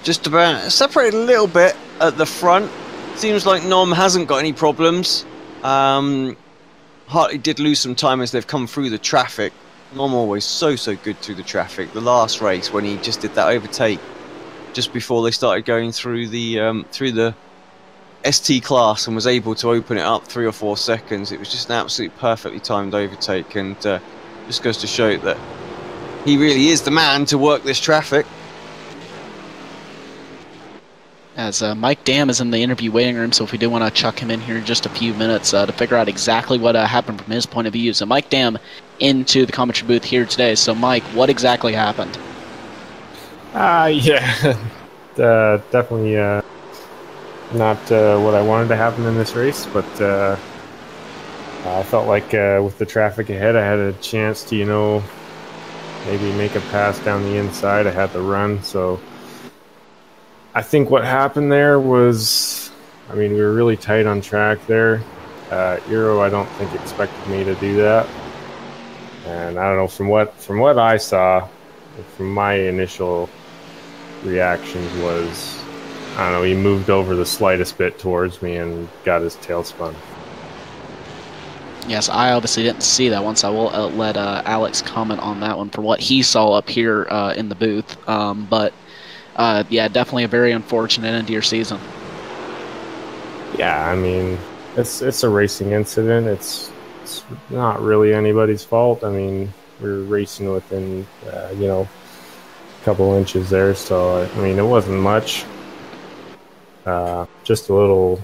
Just about separated a little bit at the front. Seems like Nom hasn't got any problems. Hartley did lose some time as they've come through the traffic. Nom always so good through the traffic. The last race when he just did that overtake just before they started going through the ST class and was able to open it up 3 or 4 seconds. It was just an absolutely perfectly timed overtake, and just goes to show that he really is the man to work this traffic. As Mike Dam is in the interview waiting room, so if we do want to chuck him in here in just a few minutes to figure out exactly what happened from his point of view. So Mike Dam into the commentary booth here today. So Mike, what exactly happened? Yeah, definitely not what I wanted to happen in this race, but I felt like with the traffic ahead, I had a chance to, maybe make a pass down the inside. I had the run, so I think what happened there was, we were really tight on track there. Euro, I don't think expected me to do that, and I don't know, from what I saw, from my initial reactions was, I don't know, he moved over the slightest bit towards me and got his tail spun. Yes, I obviously didn't see that one, so I will let Alex comment on that one for what he saw up here in the booth. But yeah, definitely a very unfortunate end to your season. Yeah, it's a racing incident. It's not really anybody's fault. We were racing within, a couple inches there, so it wasn't much. Just a little,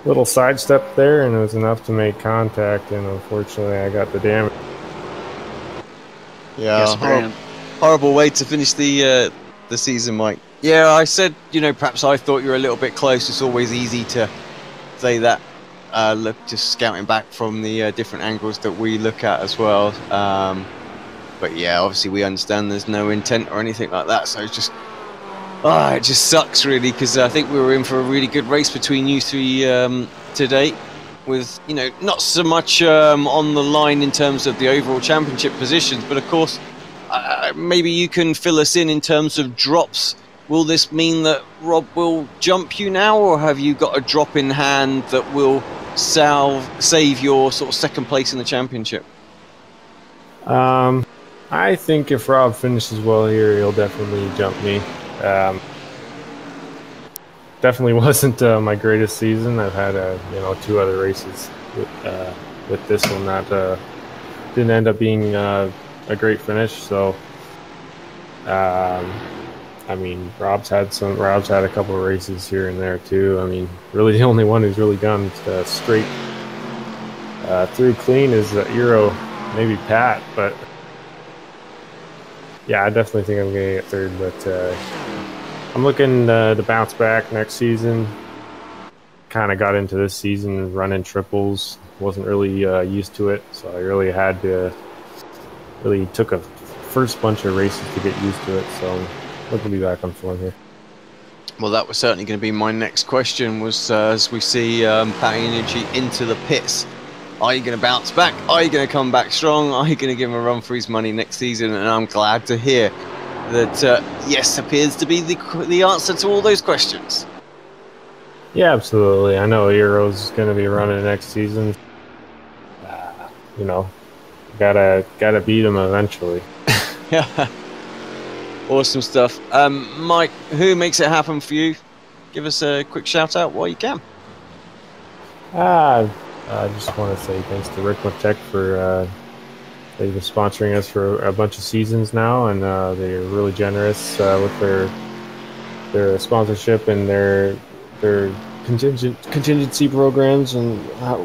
little sidestep there, and it was enough to make contact, and unfortunately I got the damage. Yeah, yes, horrible way to finish the season, Mike. Yeah, I said, perhaps I thought you were a little bit close. It's always easy to say that. Look, just scouting back from the different angles that we look at as well. But yeah, obviously we understand there's no intent or anything like that. So it's just, it just sucks really, because I think we were in for a really good race between you three today, with not so much on the line in terms of the overall championship positions, but of course maybe you can fill us in terms of drops. Will this mean that Rob will jump you now, or have you got a drop in hand that will save your sort of second place in the championship? I think if Rob finishes well here, he'll definitely jump me. Definitely wasn't my greatest season. I've had 2 other races with this one that didn't end up being a great finish. So, Rob's had a couple of races here and there too. Really the only one who's really gone straight through clean is Euro, maybe Pat, but yeah, I definitely think I'm going to get third, but I'm looking to bounce back next season. Kind of got into this season running triples. Wasn't really used to it, so I really had to took a first bunch of races to get used to it. So looking to be back on form here. Well, that was certainly going to be my next question. Was as we see Pat Energy into the pits, are you going to bounce back? Are you going to come back strong? Are you going to give him a run for his money next season? And I'm glad to hear that yes appears to be the answer to all those questions. Yeah, absolutely. I know Euro's going to be running next season. Gotta beat him eventually. Yeah, awesome stuff. Mike, who makes it happen for you? Give us a quick shout out while you can. I I just want to say thanks to Ricmotech for they've been sponsoring us for a bunch of seasons now, and they're really generous with their sponsorship and their contingency programs and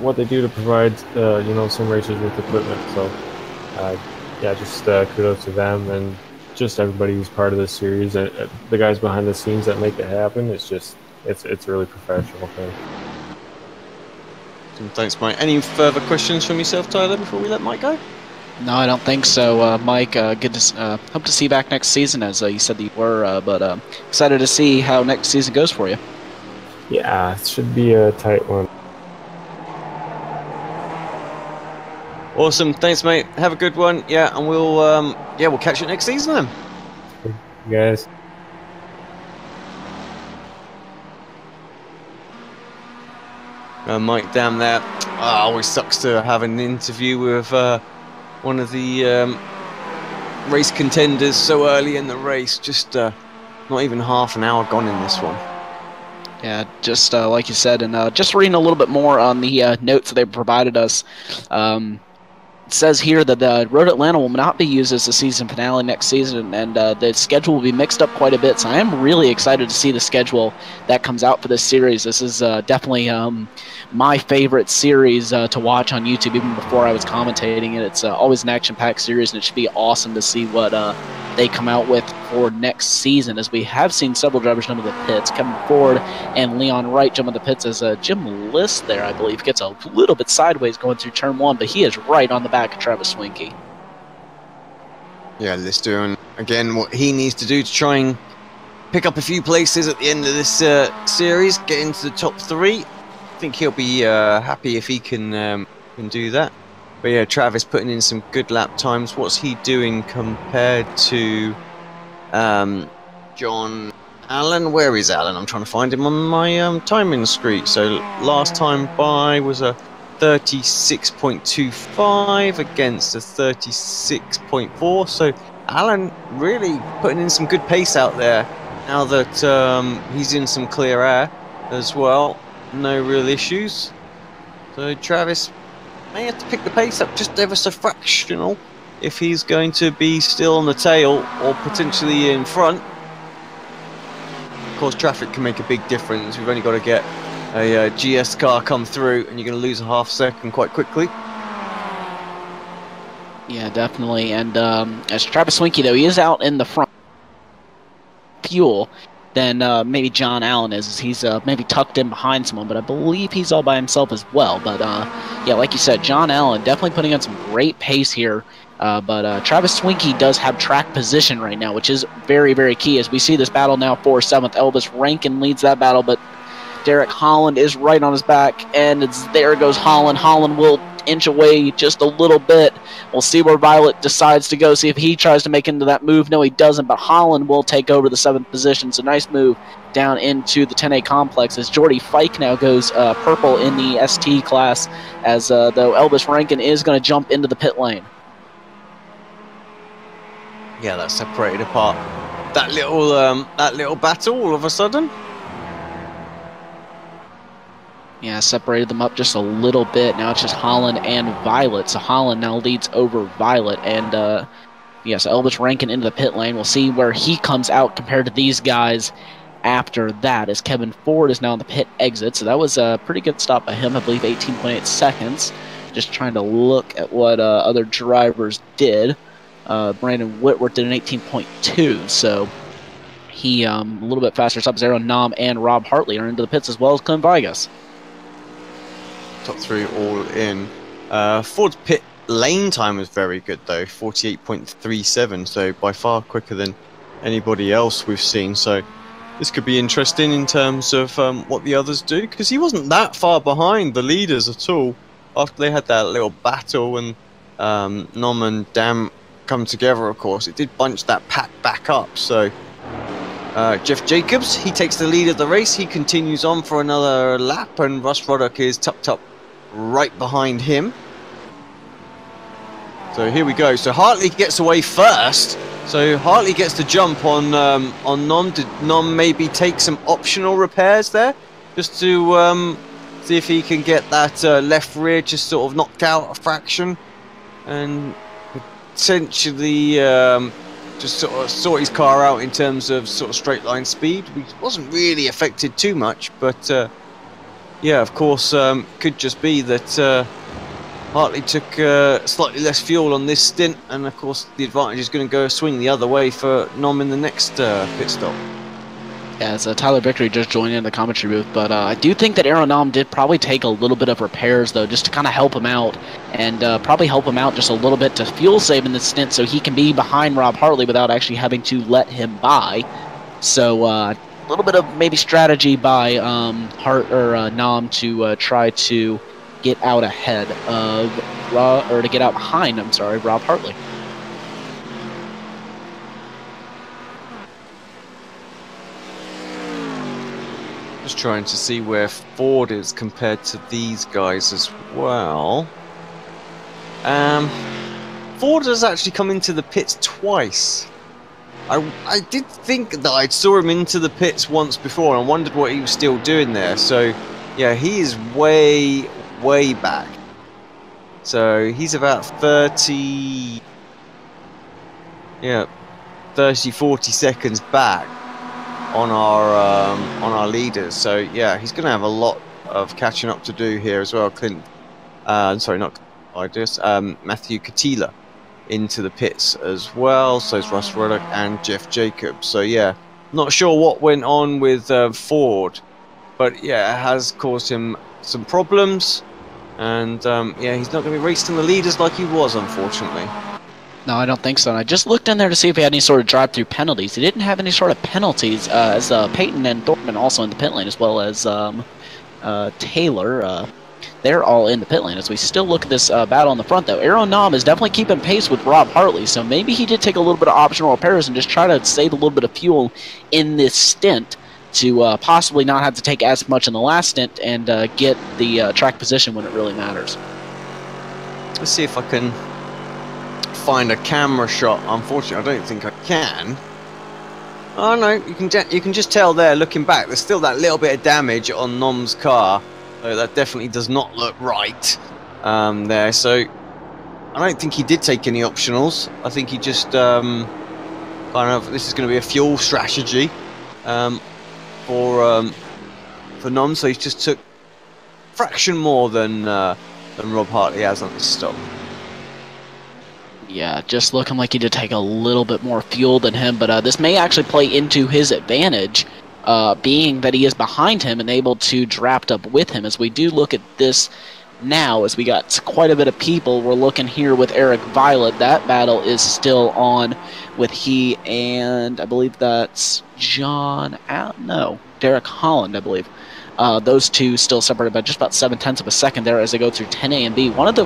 what they do to provide sim racers with equipment. So just kudos to them and just everybody who's part of this series. The guys behind the scenes that make it happen. It's a really professional thing. Thanks, Mike. Any further questions from yourself, Tyler, before we let Mike go? No, I don't think so, Mike. Good to hope to see you back next season, as you said that you were. But excited to see how next season goes for you. Yeah, it should be a tight one. Awesome. Thanks, mate. Have a good one. Yeah, and we'll catch you next season then. You guys. Mike down there. Always sucks to have an interview with one of the race contenders so early in the race. Just not even half an hour gone in this one. Yeah, just like you said, and just reading a little bit more on the notes that they provided us. It says here that the Road Atlanta will not be used as the season finale next season, and the schedule will be mixed up quite a bit. So I am really excited to see the schedule that comes out for this series. This is definitely my favorite series to watch on YouTube, even before I was commentating it. It's always an action-packed series, and it should be awesome to see what they come out with for next season, as we have seen several drivers jump into the pits. Kevin Ford and Leon Wright jump into the pits, as Jim List there, I believe, gets a little bit sideways going through turn 1, but he is right on the back of Travis Swinky. Yeah, List doing, again, what he needs to do to try and pick up a few places at the end of this series, get into the top 3. I think he'll be happy if he can do that. But yeah, Travis putting in some good lap times. What's he doing compared to John Allen? Where is Allen? I'm trying to find him on my timing screen. So last time by was a 36.25 against a 36.4. So Allen really putting in some good pace out there. Now that he's in some clear air as well. No real issues. So Travis may have to pick the pace up just ever so fractional if he's going to be still on the tail or potentially in front. Of course, traffic can make a big difference. We've only got to get a GS car come through and you're going to lose a half second quite quickly. Yeah, definitely. And as Travis Swinky, though, he is out in the front fuel than maybe John Allen is. He's maybe tucked in behind someone, but I believe he's all by himself as well. But yeah, like you said, John Allen definitely putting on some great pace here. But Travis Swinky does have track position right now, which is very, very key, as we see this battle now for 7th. Elvis Rankin leads that battle, but Derek Holland is right on his back, and there goes Holland. Holland will inch away just a little bit. We'll see where Violet decides to go, see if he tries to make into that move. No, he doesn't, but Holland will take over the 7th position. So nice move down into the 10A complex, as Jordy Fike now goes purple in the ST class, as though Elvis Rankin is going to jump into the pit lane. Yeah, that separated apart that little battle all of a sudden. Yeah, separated them up just a little bit. Now it's just Holland and Violet. So Holland now leads over Violet. And, so Elvis Rankin into the pit lane. We'll see where he comes out compared to these guys after that, as Kevin Ford is now on the pit exit. So that was a pretty good stop by him, I believe 18.8 seconds. Just trying to look at what other drivers did. Brandon Whitworth did an 18.2, so he a little bit faster. Sub-Zero, Nam, and Rob Hartley are into the pits, as well as Clint Vargas. Top 3 all in. Ford's pit lane time was very good though, 48.37, so by far quicker than anybody else we've seen. So this could be interesting in terms of what the others do, because he wasn't that far behind the leaders at all after they had that little battle, and Nom and Dam come together. Of course, it did bunch that pack back up. So Jeff Jacobs, he takes the lead of the race. He continues on for another lap, and Russ Ruddock is tucked up right behind him. So here we go. So Hartley gets away first. So Hartley gets the jump on Nom. Did Nom maybe take some optional repairs there just to See if he can get that left rear just sort of knocked out a fraction, and potentially just sort of sort his car out in terms of sort of straight line speed, which wasn't really affected too much. But yeah, of course, could just be that Hartley took slightly less fuel on this stint, and of course the advantage is going to go swing the other way for Nom in the next pit stop. As Tyler Vickery just joined in the commentary booth, but I do think that Aeronom did probably take a little bit of repairs, though, just to kind of help him out, and probably help him out just a little bit to fuel save in this stint so he can be behind Rob Hartley without actually having to let him by. So a little bit of maybe strategy by Nom to try to get out ahead of to get out behind, Rob Hartley. Just trying to see where Ford is compared to these guys as well. Ford has actually come into the pits twice. I did think that I saw him into the pits once before, and I wondered what he was still doing there. So, yeah, he is way, way back. So he's about 30, 40 seconds back on our leaders. So yeah, he's going to have a lot of catching up to do here as well. Matthew Katila into the pits as well. So is Russ Ruddock and Jeff Jacobs. So yeah, not sure what went on with Ford, but yeah, it has caused him some problems. And yeah, he's not going to be racing the leaders like he was, unfortunately. No, I don't think so. And I just looked in there to see if he had any sort of drive-through penalties. He didn't have any sort of penalties, as Peyton and Thornton also in the pit lane, as well as Taylor. They're all in the pit lane. As we still look at this battle in the front, though, Aeronom is definitely keeping pace with Rob Hartley. So maybe he did take a little bit of optional repairs and just try to save a little bit of fuel in this stint to possibly not have to take as much in the last stint and get the track position when it really matters. Let's see if I can find a camera shot. Unfortunately, I don't think I can. Oh no, you can just tell there, looking back, there's still that little bit of damage on Nom's car. So that definitely does not look right there. So I don't think he did take any optionals. I think he just kind of, this is going to be a fuel strategy for Nom. So he just took a fraction more than Rob Hartley has on this stop. Yeah, just looking like he did take a little bit more fuel than him, but this may actually play into his advantage, being that he is behind him and able to draft up with him. As we do look at this now, as we got quite a bit of people, we're looking here with Eric Violet. That battle is still on with he and I believe that's Derek Holland, I believe. Those two still separated by just about 0.7 of a second there as they go through 10A and B. One of the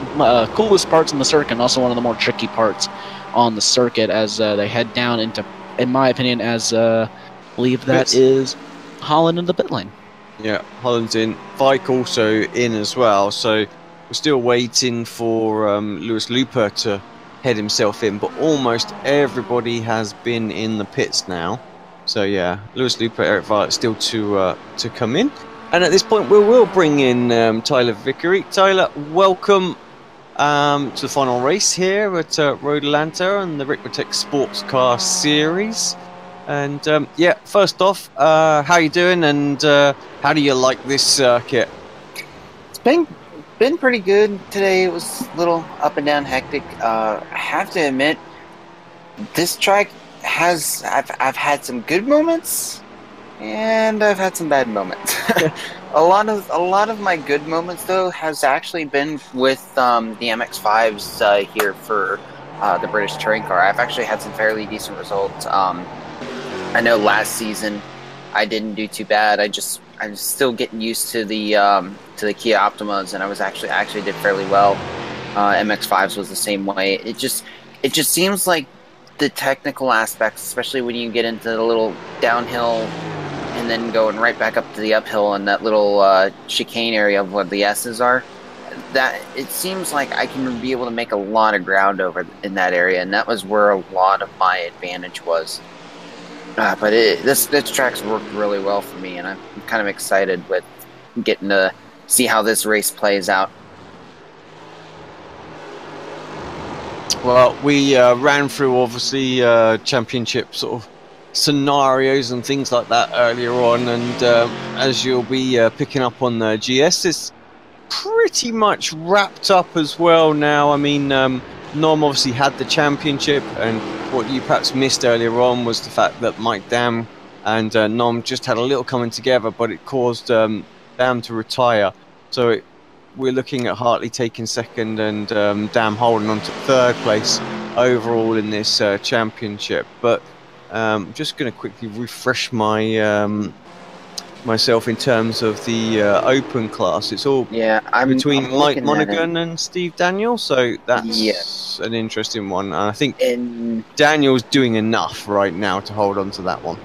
coolest parts in the circuit, and also one of the more tricky parts on the circuit as they head down into, in my opinion, as I believe that is Holland in the pit lane. Yeah, Holland's in. Vike also in as well. So we're still waiting for Lewis Luper to head himself in, but almost everybody has been in the pits now. So yeah, Lewis Luper, Eric Violet still to come in. And at this point, we will bring in Tyler Vickery. Tyler, welcome to the final race here at Road Atlanta and the Ricmotech Sports Car Series. And yeah, first off, how you doing, and how do you like this circuit? It's been pretty good today. It was a little up and down, hectic. I have to admit, this track has I've had some good moments. And I've had some bad moments. a lot of my good moments, though, has actually been with the MX-5s here for the British Touring Car. I've actually had some fairly decent results. I know last season I didn't do too bad. I'm still getting used to the Kia Optimas, and I actually did fairly well. MX-5s was the same way. It just seems like the technical aspects, especially when you get into the little downhill and then going right back up to the uphill in that little chicane area of what the S's are, that it seems like I can be able to make a lot of ground over in that area, and that was where a lot of my advantage was. But this track's worked really well for me, and I'm kind of excited with getting to see how this race plays out. Well, we ran through obviously championship sort of scenarios and things like that earlier on, and as you'll be picking up on the GS, it's pretty much wrapped up as well now. I mean, Nom obviously had the championship, and what you perhaps missed earlier on was the fact that Mike Dam and Nom just had a little coming together, but it caused Dam to retire. So we're looking at Hartley taking second and Dam holding on to third place overall in this championship. But I'm just going to quickly refresh my myself in terms of the open class. It's all between Mike Monaghan and Steve Daniel, so that's an interesting one. And I think Daniel's doing enough right now to hold on to that one.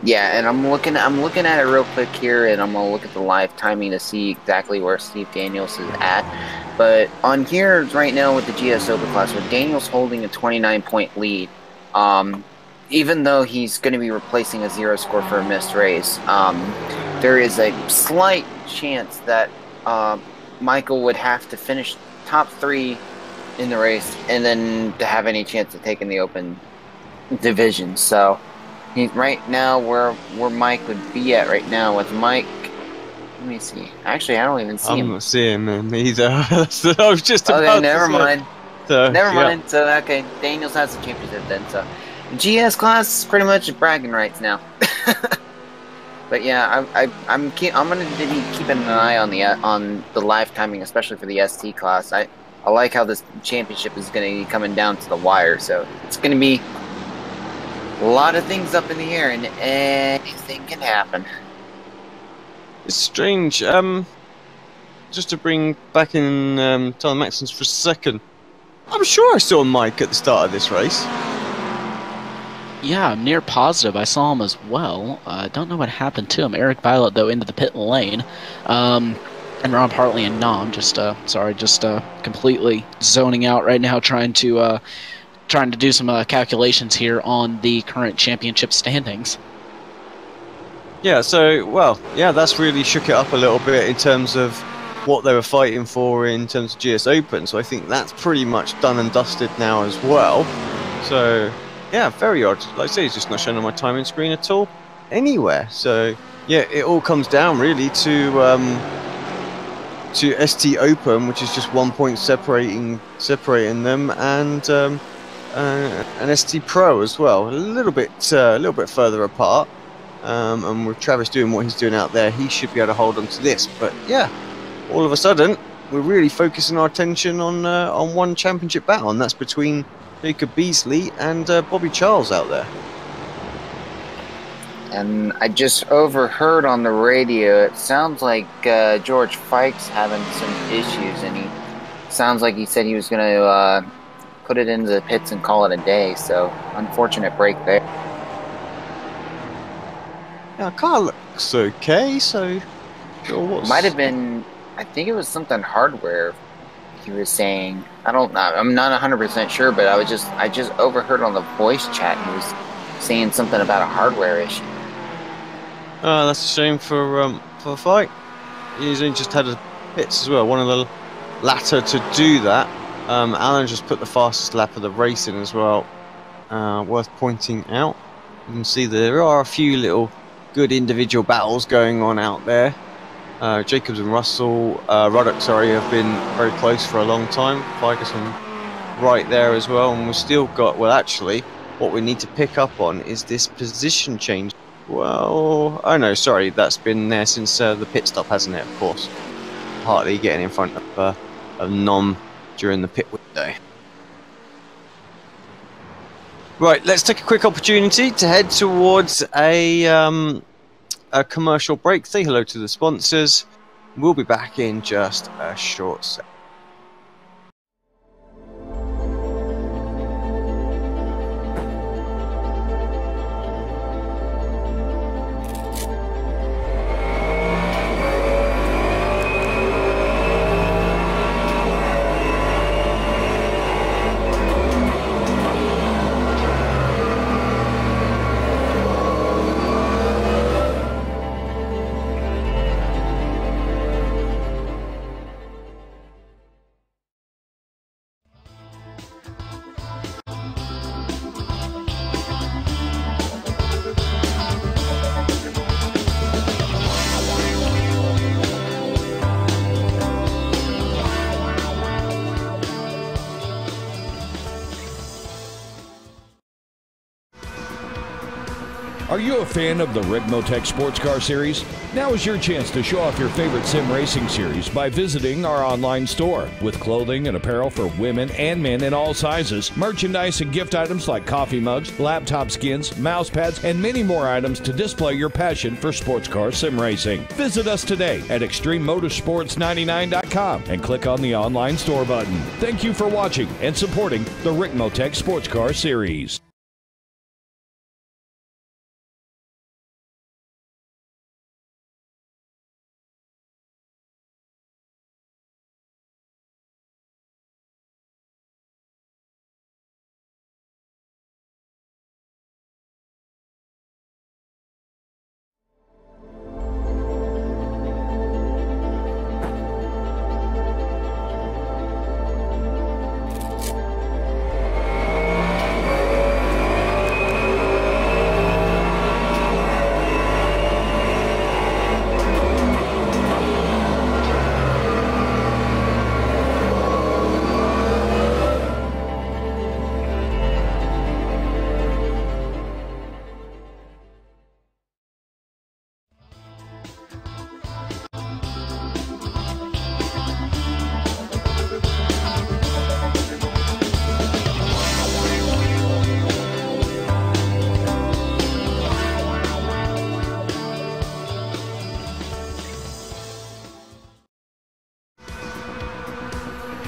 Yeah, and I'm looking at it real quick here, and I'm gonna look at the live timing to see exactly where Steve Daniels is at. But on here right now with the GS Open class, with Daniels holding a 29-point lead, even though he's going to be replacing a 0 score for a missed race, there is a slight chance that Michael would have to finish top 3 in the race, and then to have any chance of taking the Open division. So right now, where Mike would be at right now with Mike. Let me see. Actually, I don't even see him. I'm not seeing him either. I was just about to never mind. So, never mind. So okay, Daniels has the championship then. So GS class is pretty much bragging rights now. But yeah, I'm gonna be keeping an eye on the live timing, especially for the ST class. I like how this championship is going to be coming down to the wire. So it's going to be a lot of things up in the air, and anything can happen. It's strange. Just to bring back in Tyler Maxons for a second. I'm sure I saw Mike at the start of this race. Yeah, I'm near positive I saw him as well. I don't know what happened to him. Eric Violet, though, into the pit lane. And Rob Hartley and Nom just completely zoning out right now, trying to do some calculations here on the current championship standings. Yeah, that's really shook it up a little bit in terms of what they were fighting for in terms of GS Open. So I think that's pretty much done and dusted now as well. So yeah, very odd. Like I say, it's just not showing on my timing screen at all anywhere. So yeah, it all comes down really to ST Open, which is just 1 point separating them, and ST Pro as well, a little bit further apart. And with Travis doing what he's doing out there, he should be able to hold on to this. But yeah, all of a sudden, we're really focusing our attention on one championship battle, and that's between Jacob Beasley and Bobby Charles out there. And I just overheard on the radio, it sounds like George Fike's having some issues, and he sounds like he said he was going to put it into the pits and call it a day. So unfortunate break there. Now, car looks okay, so might have been, I think it was something hardware he was saying. I don't know, I'm not 100% sure, but I just overheard on the voice chat he was saying something about a hardware issue. Oh, that's a shame for Fike. He's just had a pits as well, one of the latter to do that. Alan just put the fastest lap of the race in as well. Worth pointing out. You can see that there are a few little good individual battles going on out there. Jacobs and Ruddock, have been very close for a long time. Ferguson right there as well, and we've still got, well actually, what we need to pick up on is this position change. Well, oh no, sorry, that's been there since the pit stop, hasn't it, of course. Hartley getting in front of Nom during the pit window. Right, let's take a quick opportunity to head towards a commercial break. Say hello to the sponsors. We'll be back in just a short second. Are you a fan of the Ricmotech Sports Car Series? Now is your chance to show off your favorite sim racing series by visiting our online store. With clothing and apparel for women and men in all sizes, merchandise and gift items like coffee mugs, laptop skins, mouse pads, and many more items to display your passion for sports car sim racing. Visit us today at ExtremeMotorsports99.com and click on the online store button. Thank you for watching and supporting the Ricmotech Sports Car Series.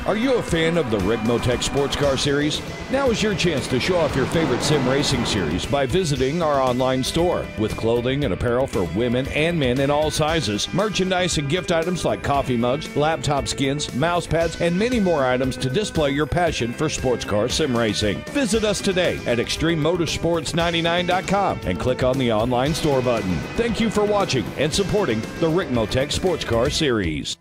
Are you a fan of the Ricmotech Sports Car Series? Now is your chance to show off your favorite sim racing series by visiting our online store. With clothing and apparel for women and men in all sizes, merchandise and gift items like coffee mugs, laptop skins, mouse pads, and many more items to display your passion for sports car sim racing. Visit us today at ExtremeMotorsports99.com and click on the online store button. Thank you for watching and supporting the Ricmotech Sports Car Series.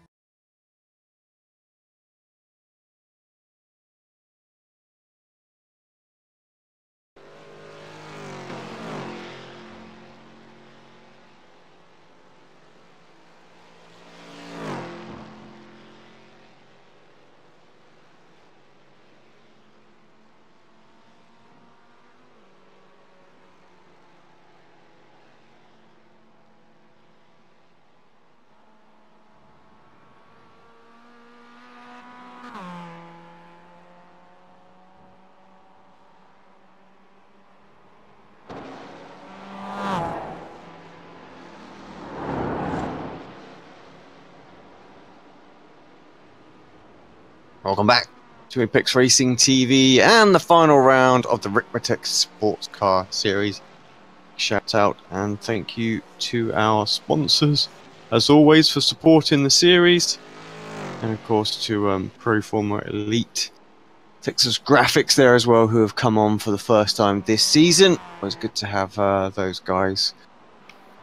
Welcome back to Apex Racing TV and the final round of the Ricmotech Sports Car Series. Shout out and thank you to our sponsors, as always, for supporting the series. And of course to Pro Formula Elite, Texas Graphics there as well, who have come on for the first time this season. It was good to have those guys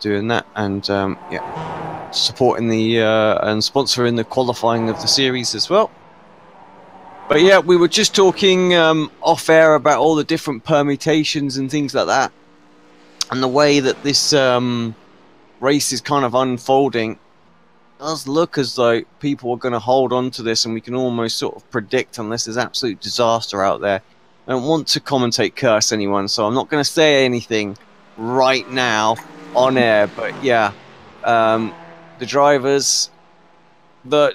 doing that, and yeah, supporting the and sponsoring the qualifying of the series as well. But yeah, we were just talking off air about all the different permutations and things like that, and the way that this race is kind of unfolding. It does look as though people are going to hold on to this, and we can almost sort of predict, unless there's absolute disaster out there. I don't want to commentate, curse anyone, so I'm not going to say anything right now on air. But yeah, the drivers that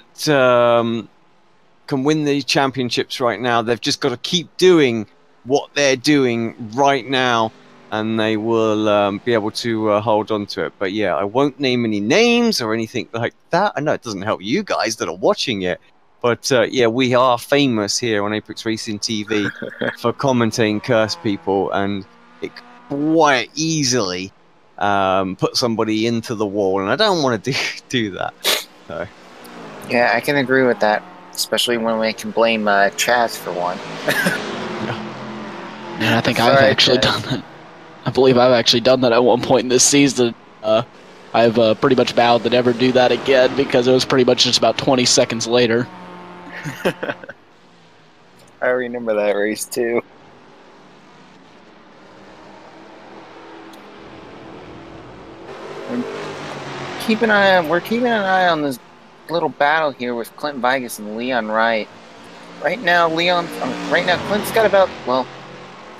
can win these championships right now, they've just got to keep doing what they're doing right now, and they will be able to hold on to it. But yeah, I won't name any names or anything like that. I know it doesn't help you guys that are watching it, but yeah, we are famous here on Apex Racing TV for commentating curse people, and it quite easily put somebody into the wall, and I don't want to do that. So. Yeah, I can agree with that. Especially when we can blame Chaz for one. Yeah, I think I've actually done that. I believe I've actually done that at one point in this season. I've pretty much vowed to never do that again, because it was pretty much just about 20 seconds later. I remember that race too. We're keeping an eye on this little battle here with Clint Vigas and Leon Wright. Right now, Clint's got about, well,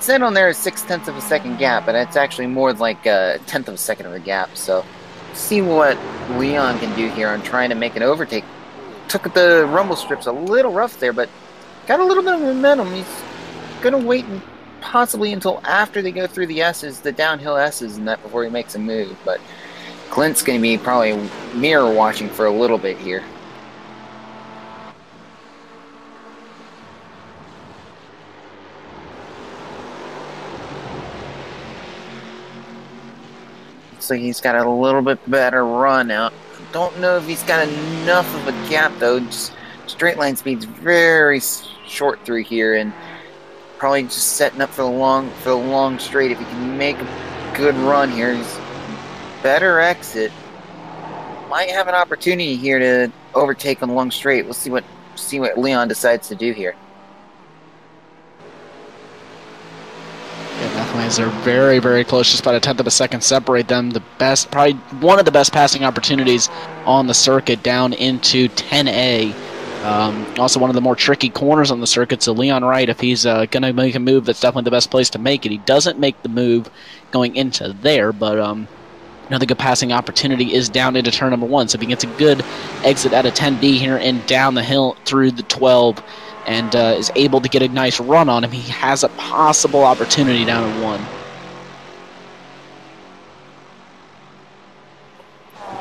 said on there is 0.6 of a second gap, but it's actually more like a tenth of a second of a gap. So, see what Leon can do here on trying to make an overtake. Took the rumble strips a little rough there, but got a little bit of momentum. He's gonna wait possibly until after they go through the S's, the downhill S's, and that before he makes a move. But Clint's gonna be probably mirror watching for a little bit here. So he's got a little bit better run out. Don't know if he's got enough of a gap though. Just straight line speed's very short through here, and probably just setting up for the long straight. If he can make a good run here, he's better exit. Might have an opportunity here to overtake on the long straight. We'll see what Leon decides to do here. Definitely, as they're very, very close, just about a tenth of a second separate them. The best, probably one of the best passing opportunities on the circuit down into 10A. Also one of the more tricky corners on the circuit, so Leon Wright, if he's going to make a move, that's definitely the best place to make it. He doesn't make the move going into there, but another good passing opportunity is down into turn number 1. So if he gets a good exit out of 10B here and down the hill through the 12, and is able to get a nice run on him, he has a possible opportunity down at 1.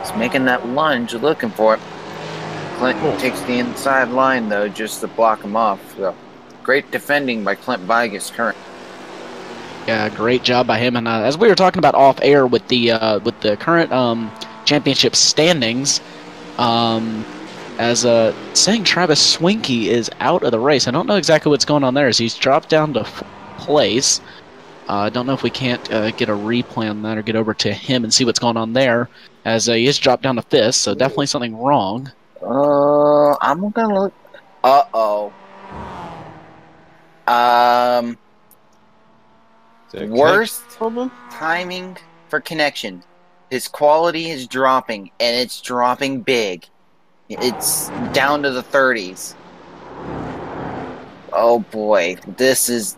He's making that lunge, looking for it. Clint takes the inside line, though, just to block him off. So, great defending by Clint Vigus current. Yeah, great job by him. And as we were talking about off air with the current championship standings, as saying Travis Swinky is out of the race. I don't know exactly what's going on there, as he's dropped down to 4th place. I don't know if we can't get a replay on that or get over to him and see what's going on there, as he is dropped down to 5th, so definitely something wrong. I'm gonna look. Worst timing for connection. His quality is dropping, and it's dropping big. It's down to the 30s. Oh boy, this is...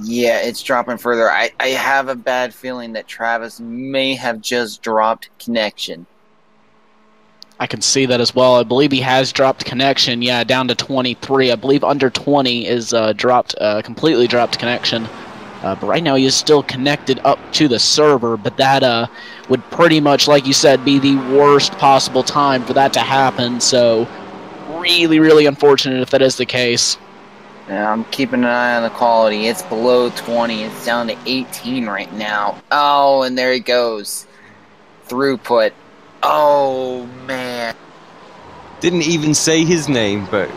Yeah, it's dropping further. I have a bad feeling that Travis may have just dropped connection. I can see that as well. I believe he has dropped connection, yeah, down to 23. I believe under 20 is completely dropped connection. But right now he is still connected up to the server, but that would pretty much, like you said, be the worst possible time for that to happen. So really, really unfortunate if that is the case. Yeah, I'm keeping an eye on the quality. It's below 20. It's down to 18 right now. Oh, and there he goes. Throughput. Oh, man. Didn't even say his name, but...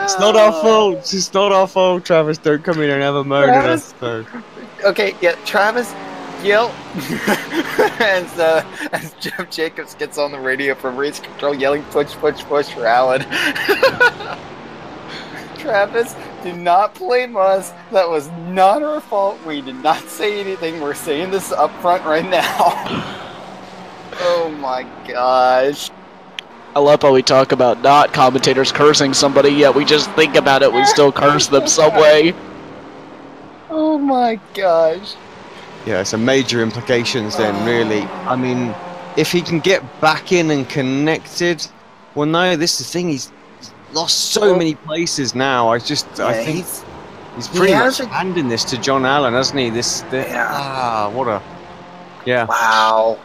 It's not our fault. It's not our fault, Travis. Don't come in and have a moan at us. So. Okay, yeah, Travis, yell. as Jeff Jacobs gets on the radio from race control, yelling, push, push, push for Alan. Travis, do not blame us. That was not our fault. We did not say anything. We're saying this up front right now. Oh my gosh. I love how we talk about not commentators cursing somebody, yet we just think about it, we still curse them some way. Oh my gosh. Yeah, some major implications then, really. I mean, if he can get back in and connected, well, no, this is the thing, he's lost so many places now. I think he's pretty much handing this to John Allen, hasn't he? Wow.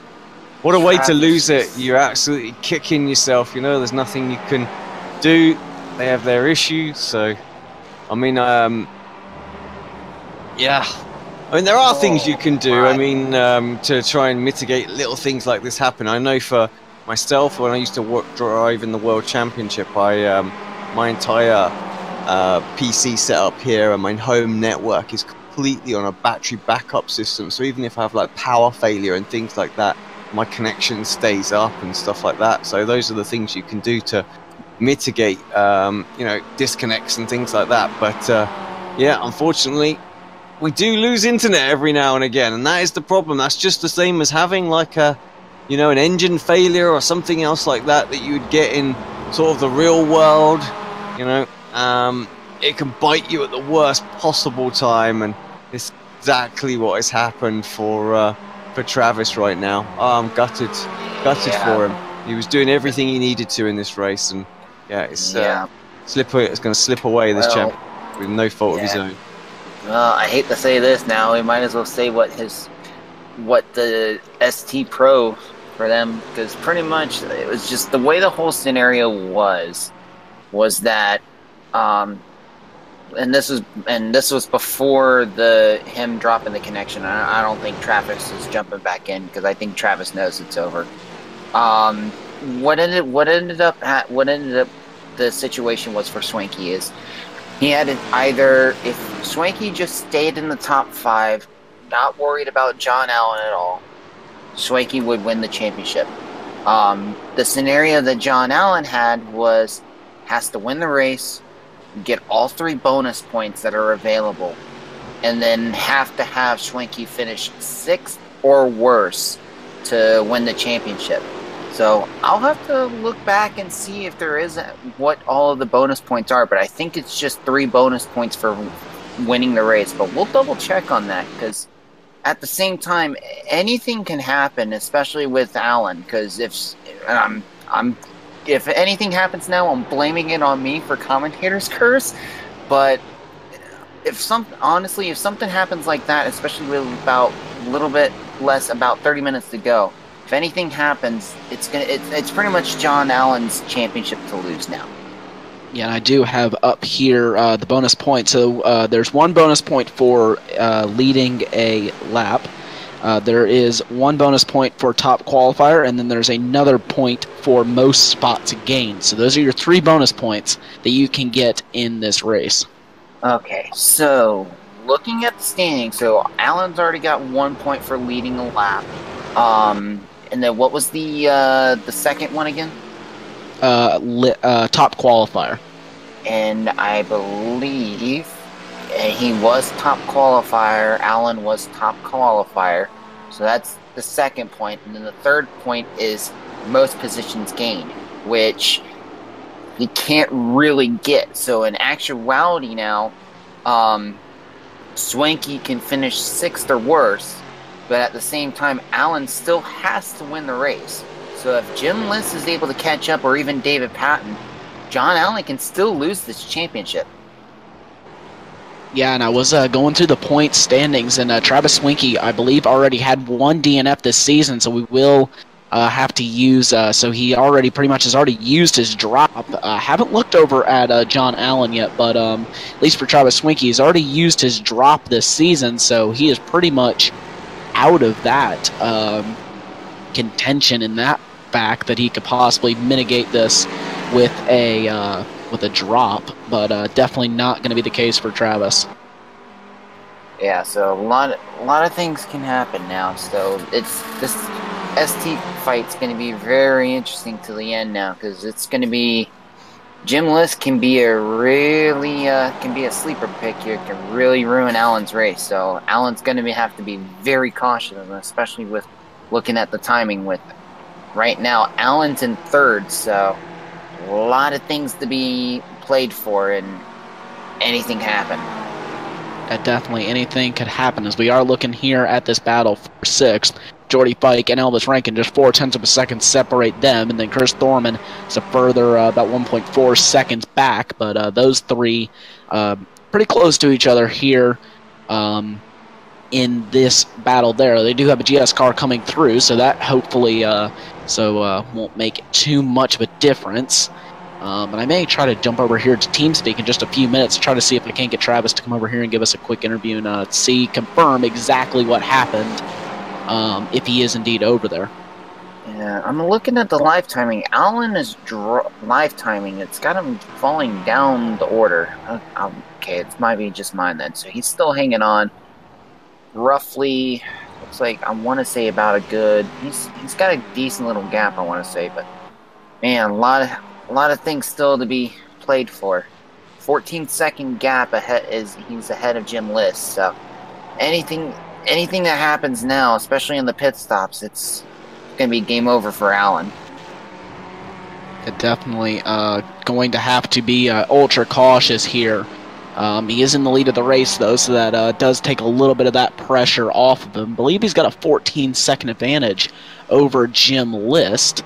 What a way to lose it. You're absolutely kicking yourself. You know, there's nothing you can do. They have their issues. So, I mean, yeah. I mean, there are things you can do. I mean, to try and mitigate little things like this happen. I know for myself, when I used to drive in the World Championship, my entire PC setup here and my home network is completely on a battery backup system. So even if I have like power failure and things like that, my connection stays up and stuff like that. So those are the things you can do to mitigate, disconnects and things like that. But yeah, unfortunately, we do lose internet every now and again, and that is the problem. That's just the same as having like an engine failure or something else like that you would get in sort of the real world. it can bite you at the worst possible time, and it's exactly what has happened for Travis right now. Oh, I'm gutted for him. He was doing everything he needed to in this race, and it's going to slip away this champion with no fault of his own. Well, I hate to say this now. We might as well say what the ST Pro for them, because pretty much it was just the way the whole scenario was that, and this was before him dropping the connection. I don't think Travis is jumping back in, because I think Travis knows it's over. What ended up the situation was for Swanky is he had it either, if Swanky just stayed in the top 5, not worried about John Allen at all, Swanky would win the championship. The scenario that John Allen had has to win the race, get all 3 bonus points that are available, and then have to have Swanky finish 6th or worse to win the championship. So I'll have to look back and see if there is what all of the bonus points are, but I think it's just 3 bonus points for winning the race. But we'll double check on that, because at the same time, anything can happen, especially with Allen. Because if anything happens now, I'm blaming it on me for commentator's curse. But if something happens like that, especially with about a little bit less, about 30 minutes to go, if anything happens, it's pretty much John Allen's championship to lose now. Yeah, and I do have up here the bonus point. So there's 1 bonus point for leading a lap. There is 1 bonus point for top qualifier, and then there's another point for most spots gained. So those are your 3 bonus points that you can get in this race. Okay, so looking at the standings, so Allen's already got 1 point for leading a lap. And then what was the second one again? Top qualifier. And I believe he was top qualifier. Allen was top qualifier. So that's the second point. And then the third point is most positions gained, which he can't really get. So in actuality now, Swanky can finish 6th or worse, but at the same time, Allen still has to win the race. So if Jim Liss is able to catch up, or even David Patton, John Allen can still lose this championship. Yeah, and I was going through the point standings, and Travis Swanky, I believe, already had 1 DNF this season, so we will have to use, so he already pretty much has already used his drop. Haven't looked over at John Allen yet, but at least for Travis Swanky, he's already used his drop this season, so he is pretty much out of that contention in that fact that he could possibly mitigate this with a drop, but definitely not going to be the case for Travis. Yeah, so a lot of things can happen now. So it's this ST fight's going to be very interesting to the end now, because it's going to be Jim Liss can be a sleeper pick here, can really ruin Allen's race. So Allen's going to have to be very cautious, especially with looking at the timing. With right now, Allen's in 3rd, so a lot of things to be played for, and anything can happen. Definitely anything could happen, as we are looking here at this battle for 6th. Jordy Fike and Elvis Rankin, just 0.4 of a second separate them, and then Chris Thorman is a further about 1.4 seconds back, but those 3 pretty close to each other here in this battle there. They do have a GS car coming through, so that hopefully won't make too much of a difference. But I may try to jump over here to TeamSpeak in just a few minutes to try to see if I can't get Travis to come over here and give us a quick interview and confirm exactly what happened, if he is indeed over there. Yeah, I'm looking at the live timing. Allen is live timing. It's got him falling down the order. Okay, it might be just mine then. So he's still hanging on. Roughly, looks like I want to say about a good. He's got a decent little gap, I want to say, but man, a lot of things still to be played for. 14-second gap ahead he's ahead of Jim Liss. So anything that happens now, especially in the pit stops, it's going to be game over for Allen. Definitely going to have to be ultra cautious here He is in the lead of the race, though, so that does take a little bit of that pressure off of him. I believe he's got a 14-second advantage over Jim List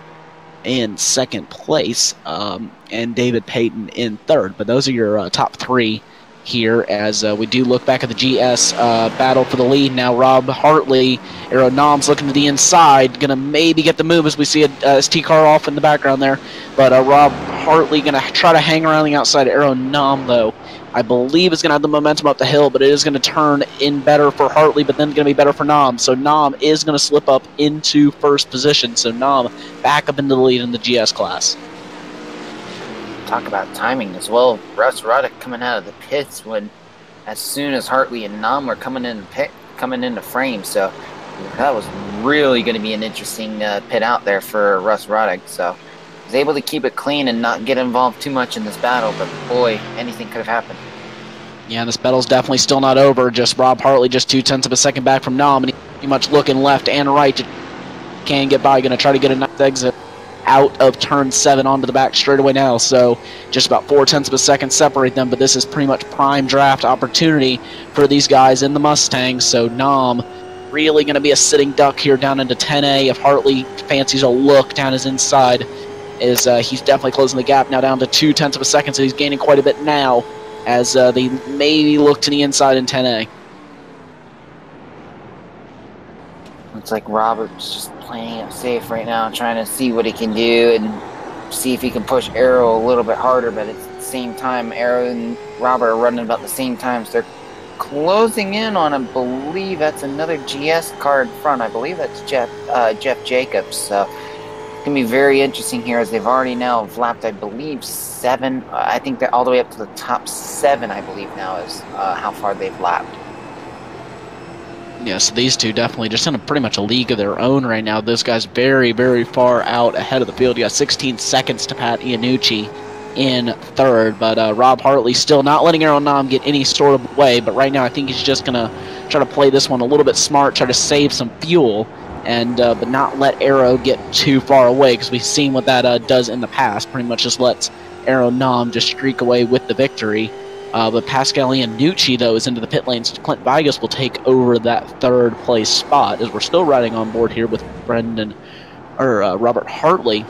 in second place, and David Payton in third. But those are your top three here as we do look back at the GS battle for the lead. Now Rob Hartley, Aeronom's looking to the inside, going to maybe get the move as we see a ST car off in the background there. But Rob Hartley going to try to hang around the outside. Aeronom, though, I believe is going to have the momentum up the hill, but it is going to turn in better for Hartley, but then going to be better for Nom. So Nom is going to slip up into first position. So Nom back up into the lead in the GS class. Talk about timing as well. Russ Ruddock coming out of the pits as soon as Hartley and Nom were coming into frame. So that was really going to be an interesting pit out there for Russ Ruddock. So he was able to keep it clean and not get involved too much in this battle. But boy, anything could have happened. Yeah, this battle's definitely still not over. Just Rob Hartley just 0.2 of a second back from Nom, and he's pretty much looking left and right. Can't get by. Going to try to get a nice exit out of turn 7 onto the back straightaway now, so just about 0.4 of a second separate them, but this is pretty much prime draft opportunity for these guys in the Mustang. So Nom really going to be a sitting duck here down into 10A. If Hartley fancies a look down his inside, he's definitely closing the gap now down to 0.2 of a second, so he's gaining quite a bit now as they maybe look to the inside in 10A. Looks like Robert's just playing it safe right now, trying to see what he can do and see if he can push Arrow a little bit harder, but at the same time, Arrow and Robert are running about the same time, so they're closing in on, I believe that's another GS car in front. I believe that's Jeff Jacobs, so it's going to be very interesting here as they've already now lapped, I believe, 7. I think they're all the way up to the top 7, I believe now is how far they've lapped. Yeah, so these two definitely just in pretty much a league of their own right now. Those guys very, very far out ahead of the field. You got 16 seconds to Pat Iannucci in third, but Rob Hartley still not letting Aeronom get any sort of way, but right now I think he's just going to try to play this one a little bit smart, try to save some fuel, and but not let Aero get too far away, because we've seen what that does in the past. Pretty much just lets Aeronom just streak away with the victory. But Pascal Iannucci, though, is into the pit lanes. Clint Vigas will take over that third place spot, as we're still riding on board here with Robert Hartley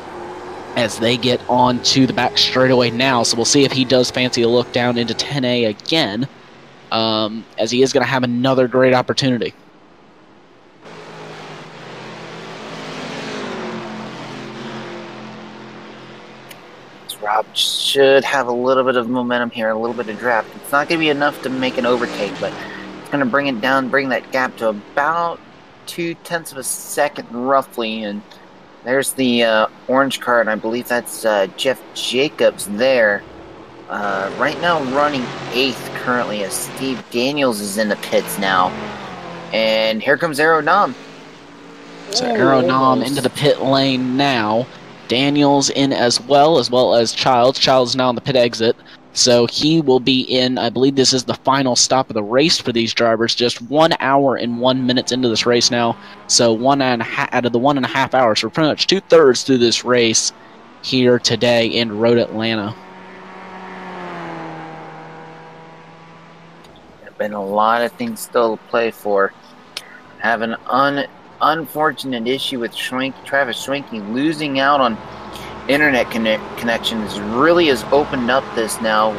as they get on to the back straightaway now. So we'll see if he does fancy a look down into 10A again, as he is going to have another great opportunity. Rob should have a little bit of momentum here, a little bit of draft. It's not going to be enough to make an overtake, but it's going to bring it down, bring that gap to about 0.2 of a second roughly. And there's the orange car, and I believe that's Jeff Jacobs there. Right now running 8th currently as Steve Daniels is in the pits now. And here comes Aeronom. So Aeronom into the pit lane now. Daniels in as well as Childs. Childs now on the pit exit. So he will be in, I believe this is the final stop of the race for these drivers, just 1 hour and 1 minute into this race now. So out of the 1.5 hours, so we're pretty much 2/3 through this race here today in Road Atlanta. There have been a lot of things still to play for. Have an unfortunate issue with Travis Schwenke losing out on internet connections really has opened up this now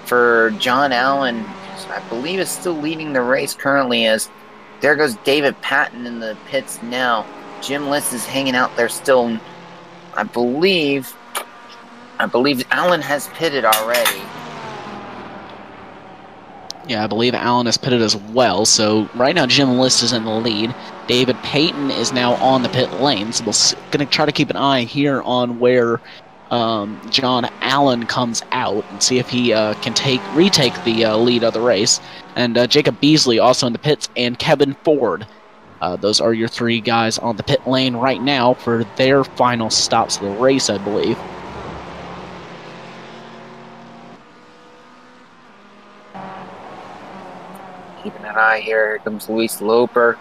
for John Allen. I believe is still leading the race currently, as there goes David Patton in the pits now. Jim List is hanging out there still. I believe Allen has pitted already. Yeah, I believe Allen has pitted as well. So right now Jim List is in the lead. David Payton is now on the pit lane. So we're going to try to keep an eye here on where John Allen comes out and see if he can retake the lead of the race. And Jacob Beasley also in the pits, and Kevin Ford. Those are your 3 guys on the pit lane right now for their final stops of the race, I believe. Keeping an eye here. Here comes Luis Loper.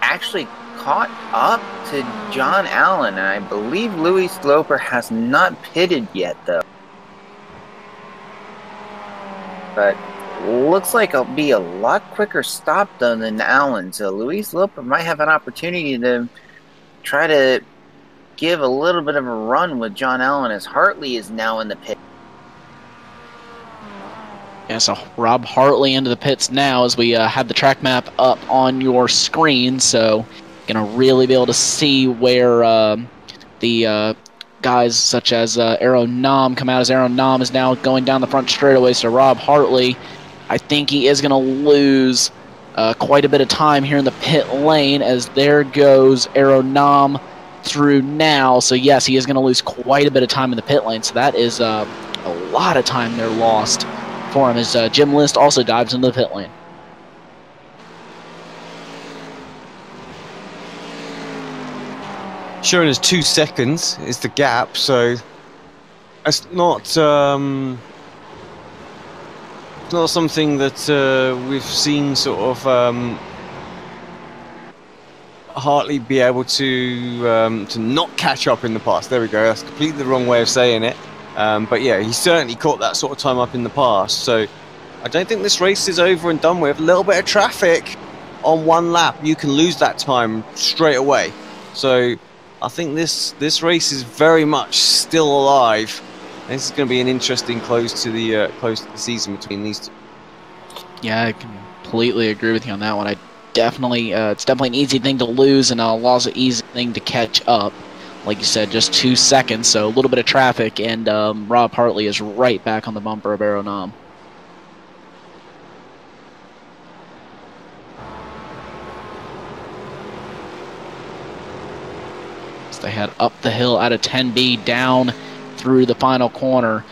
Actually caught up to John Allen, and I believe Luis Loper has not pitted yet, though. But looks like it'll be a lot quicker stop though than Allen. So Luis Loper might have an opportunity to try to give a little bit of a run with John Allen as Hartley is now in the pit. Yeah, so Rob Hartley into the pits now as we have the track map up on your screen, so going to really be able to see where the guys such as Aero Nam come out, as Aero Nam is now going down the front straightaway. So Rob Hartley, I think he is going to lose quite a bit of time here in the pit lane, as there goes Aero Nam through now. So yes, he is going to lose quite a bit of time in the pit lane, so that is a lot of time they're lost for him, as Jim List also dives into the pit lane. Showing us 2 seconds is the gap, so it's not something that we've seen sort of Hartley be able to not catch up in the past. There we go. That's completely the wrong way of saying it. But yeah, he certainly caught that sort of time up in the past. So I don't think this race is over and done with. A little bit of traffic on one lap, you can lose that time straight away. So I think this race is very much still alive. This is going to be an interesting close to the season between these two. Yeah, I completely agree with you on that one. It's definitely an easy thing to lose and a loss an easy thing to catch up. Like you said, just 2 seconds, so a little bit of traffic, and Rob Hartley is right back on the bumper of Aero Nam. So they head up the hill out of 10B, down through the final corner.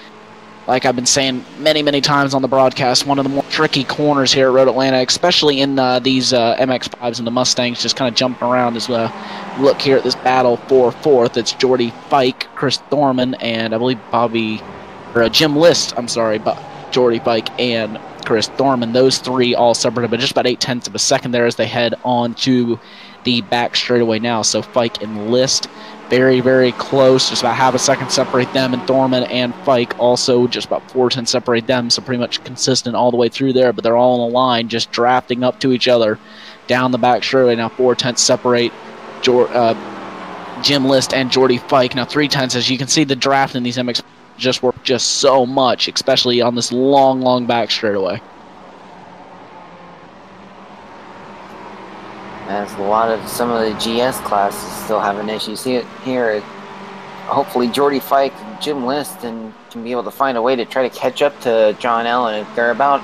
Like I've been saying many, many times on the broadcast, one of the more tricky corners here at Road Atlanta, especially in these MX-5s and the Mustangs, just kind of jumping around as well. Look here at this battle for fourth. It's Jordy Fike, Chris Thorman, and I believe Jim List, but Jordy Fike and Chris Thorman. Those three all separated by just about 0.8 of a second there as they head on to the back straightaway now. So Fike and List very, very close, just about half a second separate them, and Thorman and Fike also just about 0.4 separate them, so pretty much consistent all the way through there, but they're all on the line, just drafting up to each other down the back straightaway. Now 0.4 separate Jim List and Jordy Fike. Now 0.3, as you can see, the draft in these MX just work just so much, especially on this long, long back straightaway. As some of the GS classes still have an issue. You see it here. Hopefully Jordy Fike and Jim List can be able to find a way to try to catch up to John Allen. They're about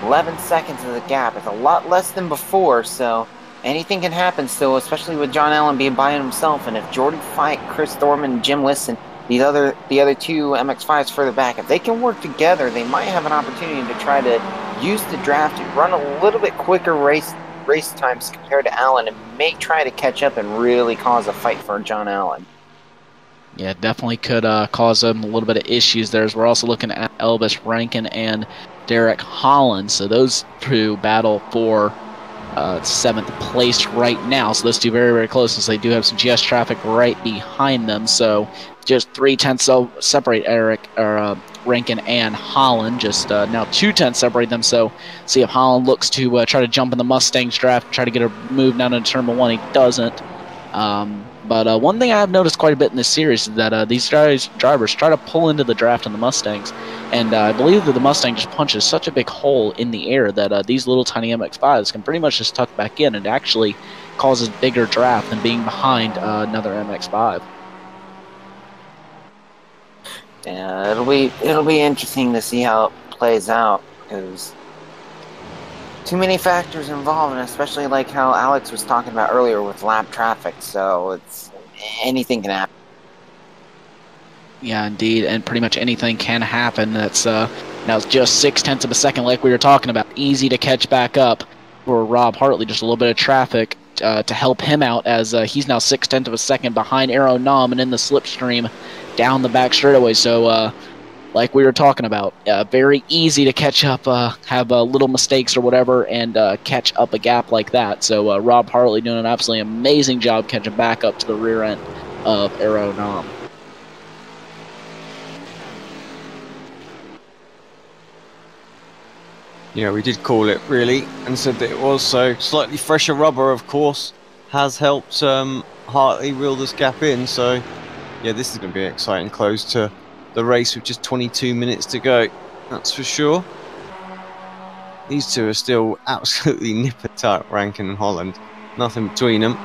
11 seconds of the gap. It's a lot less than before, so anything can happen still, especially with John Allen being by himself. And if Jordy Fike, Chris Thorman, Jim List, and the other two MX-5s further back, if they can work together, they might have an opportunity to try to use the draft to run a little bit quicker race times compared to Allen, and may try to catch up and really cause a fight for John Allen. Yeah, definitely could cause them a little bit of issues there, as we're also looking at Elvis Rankin and Derek Holland. So those two battle for 7th place right now. So those two very, very close, as they do have some GS traffic right behind them. So just 0.3 separate Rankin and Holland. Just now 0.2 separate them. So see if Holland looks to try to jump in the Mustangs draft, try to get a move down into Turn 1. He doesn't. But one thing I have noticed quite a bit in this series is that these drivers try to pull into the draft on the Mustangs. And I believe that the Mustang just punches such a big hole in the air that these little tiny MX-5s can pretty much just tuck back in, and actually causes bigger draft than being behind another MX-5. Yeah, it'll be interesting to see how it plays out, because too many factors involved, and especially like how Alex was talking about earlier with lap traffic. So anything can happen. Yeah, indeed, and pretty much anything can happen. That's now it's just 0.6 of a second, like we were talking about. Easy to catch back up for Rob Hartley. Just a little bit of traffic to help him out, as he's now 0.6 of a second behind Aero Nam and in the slipstream down the back straightaway. So like we were talking about, very easy to catch up, have little mistakes or whatever, and catch up a gap like that. So Rob Hartley doing an absolutely amazing job catching back up to the rear end of Aero Nam. Yeah, we did call it, really, and said that it was. So slightly fresher rubber, of course, has helped Hartley reel this gap in. So, yeah, this is going to be an exciting close to the race with just 22 minutes to go. That's for sure. These two are still absolutely nipper tuck, Rankin and Holland. Nothing between them.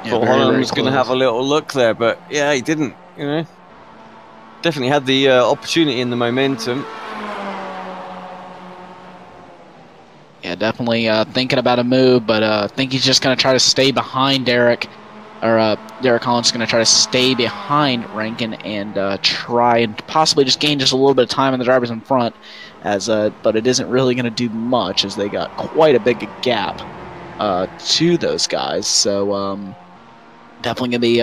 Yeah, Thought very, Holland very was going to close. have a little look there, but yeah, he didn't. You know, definitely had the opportunity and the momentum. Yeah, definitely thinking about a move, but I think he's just going to try to stay behind Derek. Or Derek Holland's going to try to stay behind Rankin and try and possibly just gain just a little bit of time on the drivers in front. But it isn't really going to do much as they got quite a big gap to those guys. So definitely going to be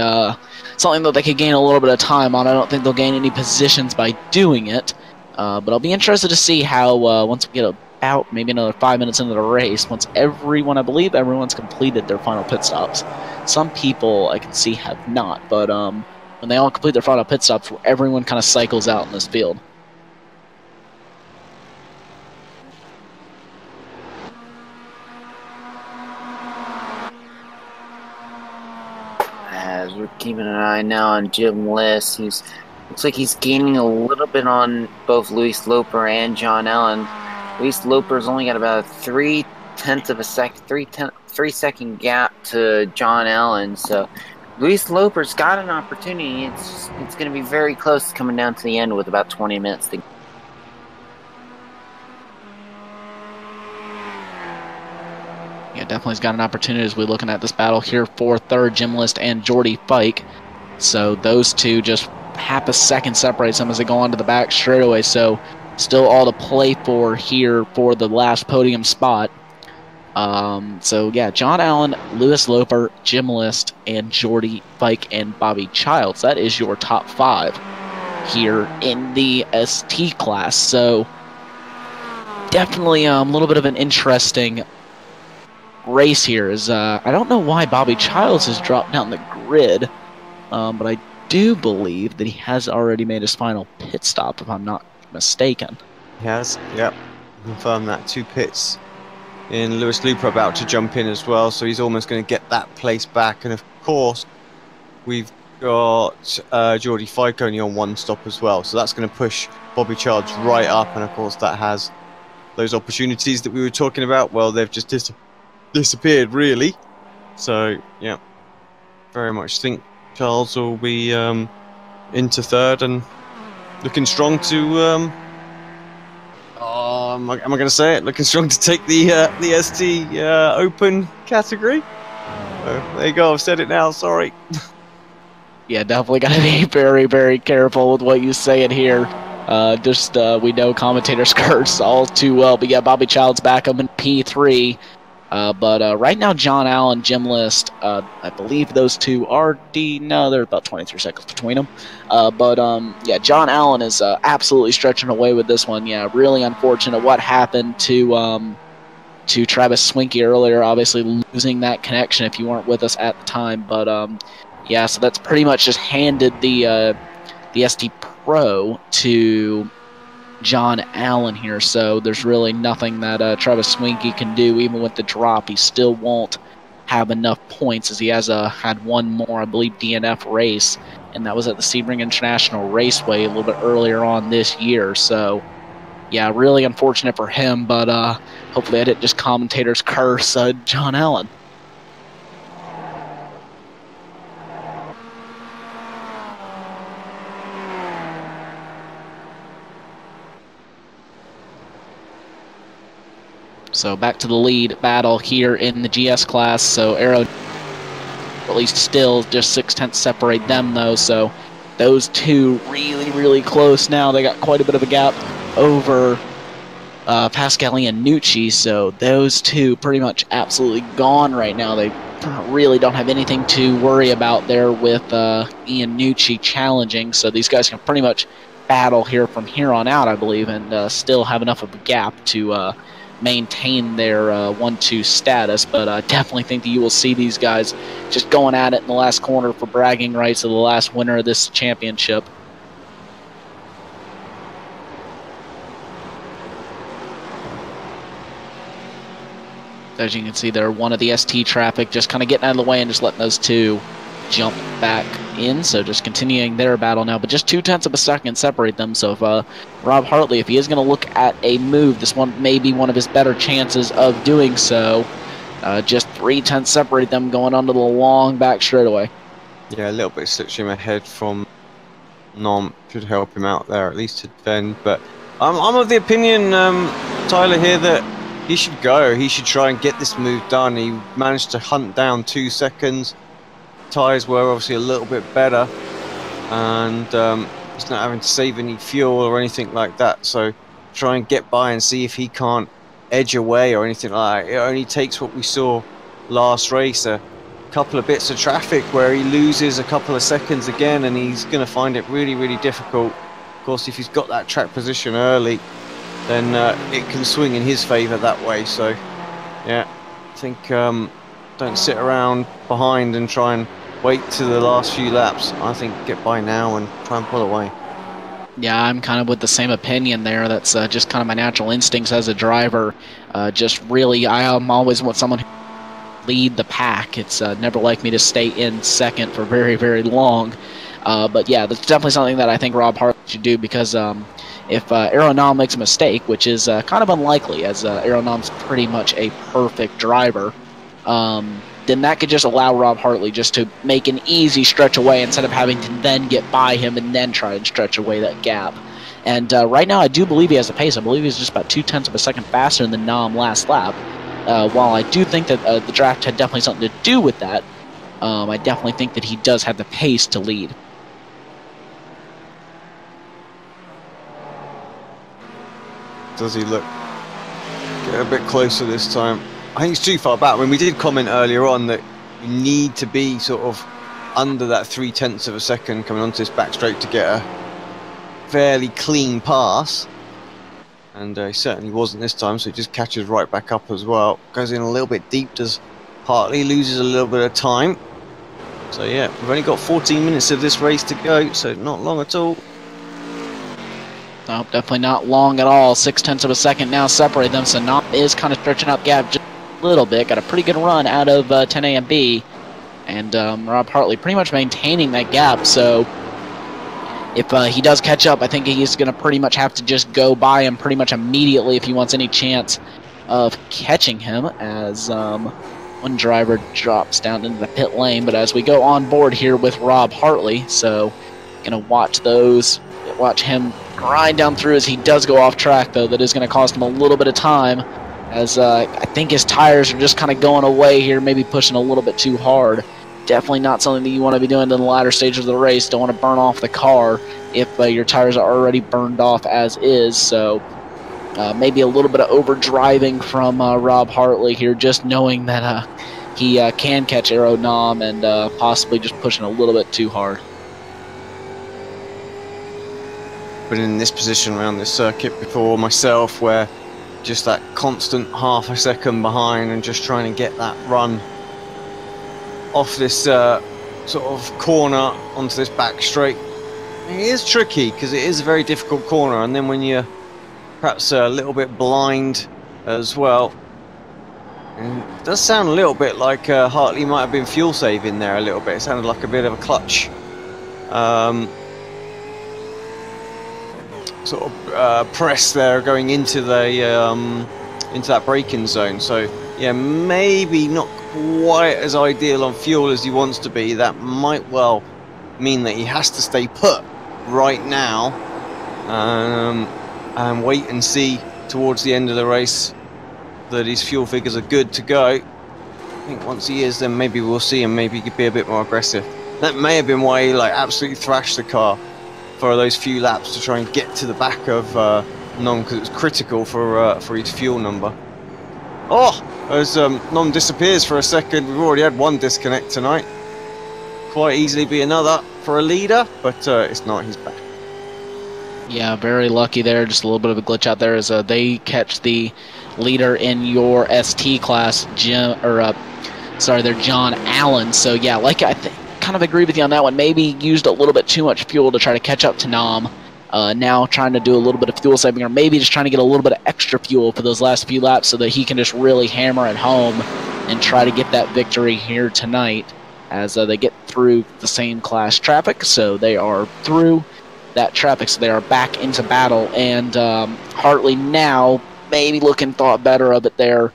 something that they could gain a little bit of time on. I don't think they'll gain any positions by doing it. But I'll be interested to see how once we get about maybe another 5 minutes into the race, once I believe everyone's completed their final pit stops. Some people I can see have not, but when they all complete their final pit stops, everyone kind of cycles out in this field. As we're keeping an eye now on Jim Liss, looks like he's gaining a little bit on both Luis Loper and John Allen. Luis Loper's only got about a 3-second gap to John Allen, so Luis Loper's got an opportunity. It's going to be very close coming down to the end with about 20 minutes to. Yeah, definitely has got an opportunity as we're looking at this battle here for third, Jim List and Jordy Fike. So those two just half a second separates them as they go onto the back straightaway. So still all to play for here for the last podium spot. So yeah, John Allen, Lewis Loper, Jim List, and Jordy Fike and Bobby Childs. That is your top 5 here in the ST class. So definitely a little bit of an interesting race here. I don't know why Bobby Childs has dropped down the grid, but I do believe that he has already made his final pit stop, if I'm not mistaken. He has, yep. Confirmed that. 2 pits. In Lewis Loper about to jump in as well, so he's almost going to get that place back. And of course, we've got Jordy Fike only on 1 stop as well, so that's going to push Bobby Childs right up. And of course, that has those opportunities that we were talking about. Well, they've just disappeared, really. So, yeah, very much think Charles will be into third and looking strong to. Am I going to say it? Looking strong to take the ST Open category. There you go. I've said it now. Sorry. Yeah, definitely got to be very, very careful with what you say in here. We know commentators curse all too well. But yeah, Bobby Childs back up in P3. But right now, John Allen, Jim List, I believe those two are no, they're about 23 seconds between them. Yeah, John Allen is absolutely stretching away with this one. Yeah, really unfortunate what happened to Travis Swinkie earlier, obviously losing that connection if you weren't with us at the time. But yeah, so that's pretty much just handed the ST Pro to John Allen here, so there's really nothing that Travis Swinkie can do. Even with the drop, he still won't have enough points, as he has had one more, I believe, DNF race, and that was at the Sebring International Raceway a little bit earlier on this year. So yeah, really unfortunate for him, but hopefully I didn't just commentators curse John Allen. So back to the lead battle here in the GS class. So Aero, at least still just 0.6 separate them though. So those two really, really close now. They got quite a bit of a gap over Pascali and Nucci. So those two pretty much absolutely gone right now. They really don't have anything to worry about there with Ian Nucci challenging. So these guys can pretty much battle here from here on out, I believe, and still have enough of a gap to maintain their 1-2 status, but I definitely think that you will see these guys just going at it in the last corner for bragging rights of the last winner of this championship. As you can see there, one of the ST traffic just kind of getting out of the way and just letting those two jump back in. So just continuing their battle now, but just 0.2 of a second separate them. So if Rob Hartley, if he is going to look at a move, this one may be one of his better chances of doing so. Just 0.3 separate them going onto the long back straightaway. Yeah, a little bit switching him ahead from Nom should help him out there, at least to defend. But I'm of the opinion, Tyler, here that he should go. He should try and get this move done. He managed to hunt down 2 seconds. Tyres were obviously a little bit better, and he's not having to save any fuel or anything like that. So try and get by and see if he can't edge away or anything like that. It only takes what we saw last race, a couple of bits of traffic where he loses a couple of seconds again, and he's going to find it really, really difficult. Of course, if he's got that track position early, then it can swing in his favour that way. So, yeah, I think don't sit around behind and try and wait to the last few laps. I think get by now and try and pull away. Yeah, I'm kind of with the same opinion there. That's just kind of my natural instincts as a driver. Just really, I'm always want someone who lead the pack. It's never like me to stay in second for very, very long. But yeah, that's definitely something that I think Rob Hartley should do, because if Aeronom makes a mistake, which is kind of unlikely, as Aeronom's pretty much a perfect driver, then that could just allow Rob Hartley just to make an easy stretch away instead of having to then get by him and then try and stretch away that gap. And right now I do believe he has the pace. I believe he's just about 0.2 of a second faster than Nom last lap. While I do think that the draft had definitely something to do with that, I definitely think that he does have the pace to lead. Does he look get a bit closer this time? I think he's too far back. When we did comment earlier on that you need to be sort of under that 0.3 of a second coming onto this back straight to get a fairly clean pass, and he certainly wasn't this time, so he just catches right back up as well. Goes in a little bit deep, does Hartley, loses a little bit of time. So yeah, we've only got 14 minutes of this race to go, so not long at all. No, definitely not long at all. 0.6 of a second now separate them, so Nom is kind of stretching out gap just a little bit. Got a pretty good run out of 10A and B, and Rob Hartley pretty much maintaining that gap. So if he does catch up, I think he's going to pretty much have to just go by him pretty much immediately if he wants any chance of catching him, as one driver drops down into the pit lane. But as we go on board here with Rob Hartley, so going to watch him grind down through as he does go off track, though. That is going to cost him a little bit of time, as I think his tires are just kind of going away here, maybe pushing a little bit too hard. Definitely not something that you want to be doing in the latter stage of the race. Don't want to burn off the car if your tires are already burned off as is. So maybe a little bit of over driving from Rob Hartley here, just knowing that he can catch Aeronom, and possibly just pushing a little bit too hard. Been in this position around this circuit before myself, where just that constant half a second behind and just trying to get that run off this sort of corner onto this back straight. It is tricky because it is a very difficult corner, and then when you're perhaps a little bit blind as well, and it does sound a little bit like Hartley might have been fuel saving there a little bit. It sounded like a bit of a clutch sort of press there going into the into that braking zone. So yeah, maybe not quite as ideal on fuel as he wants to be. That might well mean that he has to stay put right now and wait and see towards the end of the race that his fuel figures are good to go. I think once he is, then maybe we'll see him maybe be a bit more aggressive. That may have been why he absolutely thrashed the car for those few laps, to try and get to the back of Nom, because it was critical for his fuel number. Oh, as Nom disappears for a second. We've already had one disconnect tonight. Quite easily be another for a leader, but it's not. He's back. Yeah, very lucky there. Just a little bit of a glitch out there as they catch the leader in your ST class, they're John Allen. So yeah, like kind of agree with you on that one. Maybe used a little bit too much fuel to try to catch up to Nam. Now trying to do a little bit of fuel saving, or maybe just trying to get a little bit of extra fuel for those last few laps so that he can just really hammer it home and try to get that victory here tonight as they get through the same class traffic. So they are through that traffic, so they are back into battle. And Hartley now maybe thought better of it there,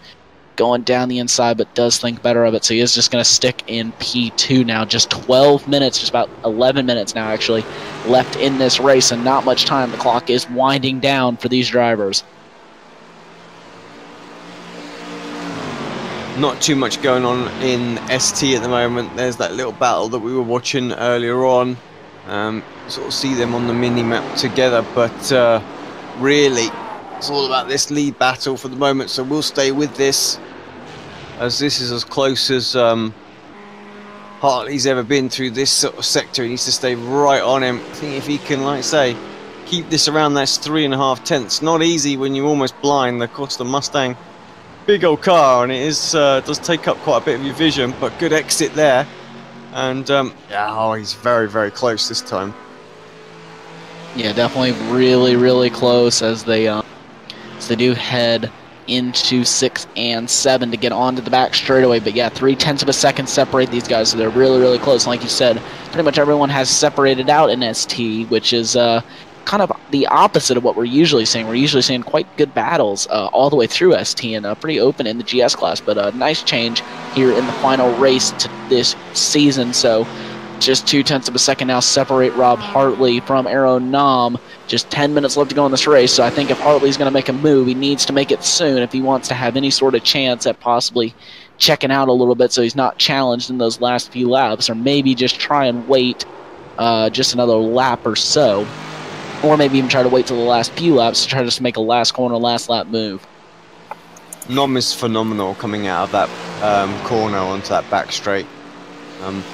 going down the inside, but does think better of it. So he is just going to stick in P2 now. Just 12 minutes, just about 11 minutes now actually, left in this race, and not much time. The clock is winding down for these drivers. Not too much going on in ST at the moment. There's that little battle that we were watching earlier on. Sort of see them on the mini-map together, but really it's all about this lead battle for the moment, so we'll stay with this, as this is as close as Hartley's ever been through this sort of sector. He needs to stay right on him. I think if he can, like I say, keep this around that 3.5 tenths. Not easy when you're almost blind. Of course, the Mustang, big old car, and it is does take up quite a bit of your vision, but good exit there. And he's very, very close this time. Yeah, definitely really, really close as they do head into 6 and 7 to get onto the back straightaway. But yeah, 0.3 of a second separate these guys, so they're really, really close. And like you said, pretty much everyone has separated out in ST, which is kind of the opposite of what we're usually seeing. We're usually seeing quite good battles all the way through ST, and pretty open in the GS class. But a nice change here in the final race to this season. So just 0.2 of a second now separate Rob Hartley from Aero Nam. Just 10 minutes left to go in this race, so I think if Hartley's going to make a move, he needs to make it soon if he wants to have any sort of chance at possibly checking out a little bit so he's not challenged in those last few laps, or maybe just try and wait just another lap or so, or maybe even try to wait till the last few laps to try to just make a last corner, last lap move. Nom is phenomenal coming out of that corner onto that back straight.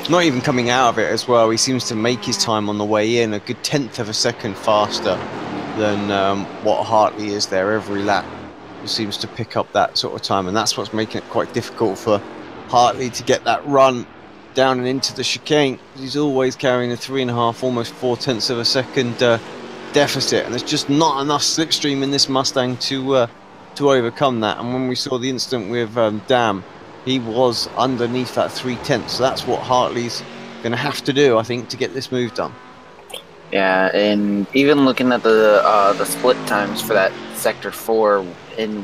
Not even coming out of it as well, he seems to make his time on the way in a good 1/10 of a second faster than what Hartley is there every lap. He seems to pick up that sort of time, and that's what's making it quite difficult for Hartley to get that run down and into the chicane. He's always carrying a 3.5, almost 0.4 of a second deficit, and there's just not enough slipstream in this Mustang to overcome that. And when we saw the incident with Dam, he was underneath that 0.3, so that's what Hartley's going to have to do, I think, to get this move done. Yeah, and even looking at the split times for that sector 4,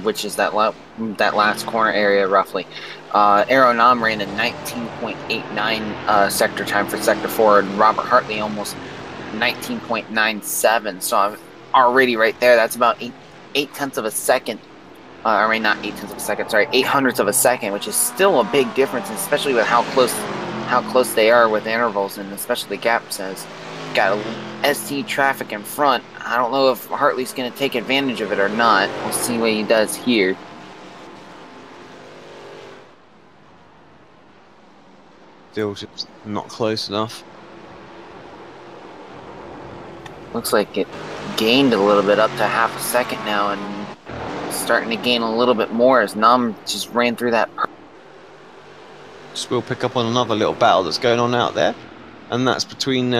which is that last corner area roughly, Aero Nam ran a 19.89 sector time for sector 4, and Robert Hartley almost 19.97. So I'm already right there. That's about 8/10 of a second. I mean, not 8/10 of a second, sorry, 0.08 of a second, which is still a big difference, especially with how close they are with intervals, and especially the gap says. Got ST traffic in front. I don't know if Hartley's going to take advantage of it or not. We'll see what he does here. Still just not close enough. Looks like it gained a little bit, up to half a second now, and starting to gain a little bit more as Nam just ran through that. Just we'll pick up on another little battle that's going on out there, and that's between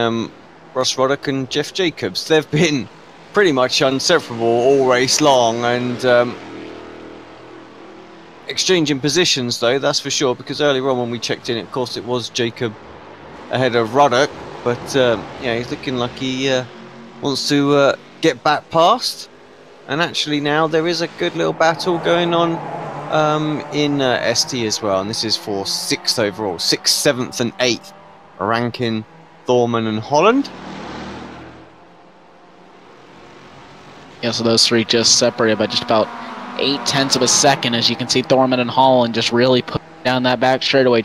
Ross Roddick and Jeff Jacobs. They've been pretty much inseparable all race long, and exchanging positions though, that's for sure, because earlier on when we checked in, of course it was Jacob ahead of Roddick, but yeah, he's looking like he wants to get back past. And actually now there is a good little battle going on in ST as well, and this is for 6th overall, 6th, 7th and 8th, Rankin, Thorman and Holland. Yeah, so those three just separated by just about 0.8 of a second. As you can see, Thorman and Holland just really put down that back straightaway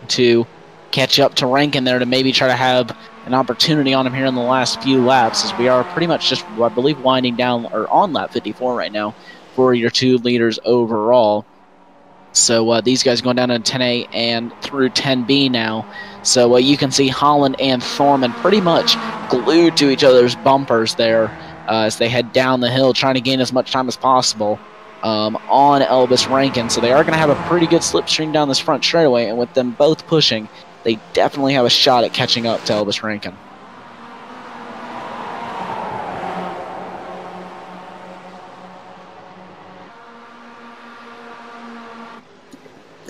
to catch up to Rankin there, to maybe try to have an opportunity on him here in the last few laps, as we are pretty much just, I believe, winding down or on lap 54 right now for your two leaders overall. So these guys going down to 10A and through 10B now. So you can see Holland and Thorman pretty much glued to each other's bumpers there as they head down the hill, trying to gain as much time as possible. on Elvis Rankin. So they are going to have a pretty good slipstream down this front straightaway, and with them both pushing, they definitely have a shot at catching up to Elvis Rankin.